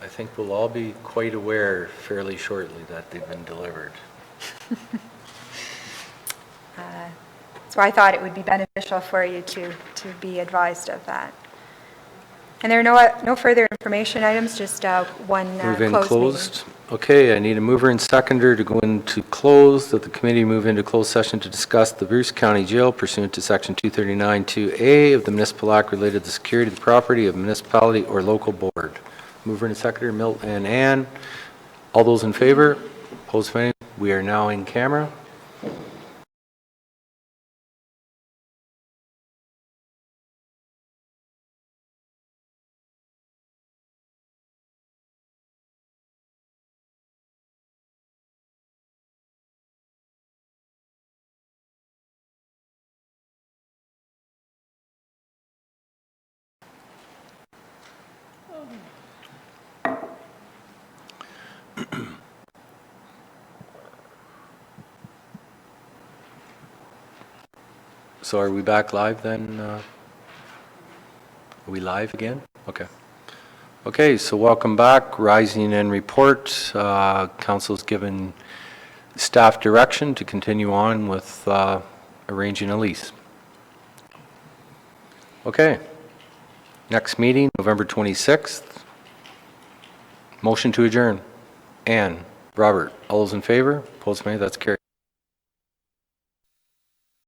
A: I think we'll all be quite aware fairly shortly that they've been delivered.
M: So I thought it would be beneficial for you to be advised of that. And there are no further information items, just one
A: Move in
M: closed meeting.
A: closed. Okay, I need a mover and seconder to go into closed, that the committee move into closed session to discuss the Bruce County Jail pursuant to Section 239-2A of the Municipal Act related to the security of the property of municipality or local board. Mover and seconder, Milt and Ann. All those in favor? Opposed, if any? We are now in camera. So are we back live then? Are we live again? Okay. Okay, so welcome back. Rising and report. Council's given staff direction to continue on with arranging a lease. Okay. Next meeting, November 26th. Motion to adjourn. Ann, Robert, all those in favor? Opposed, nay? That's carried.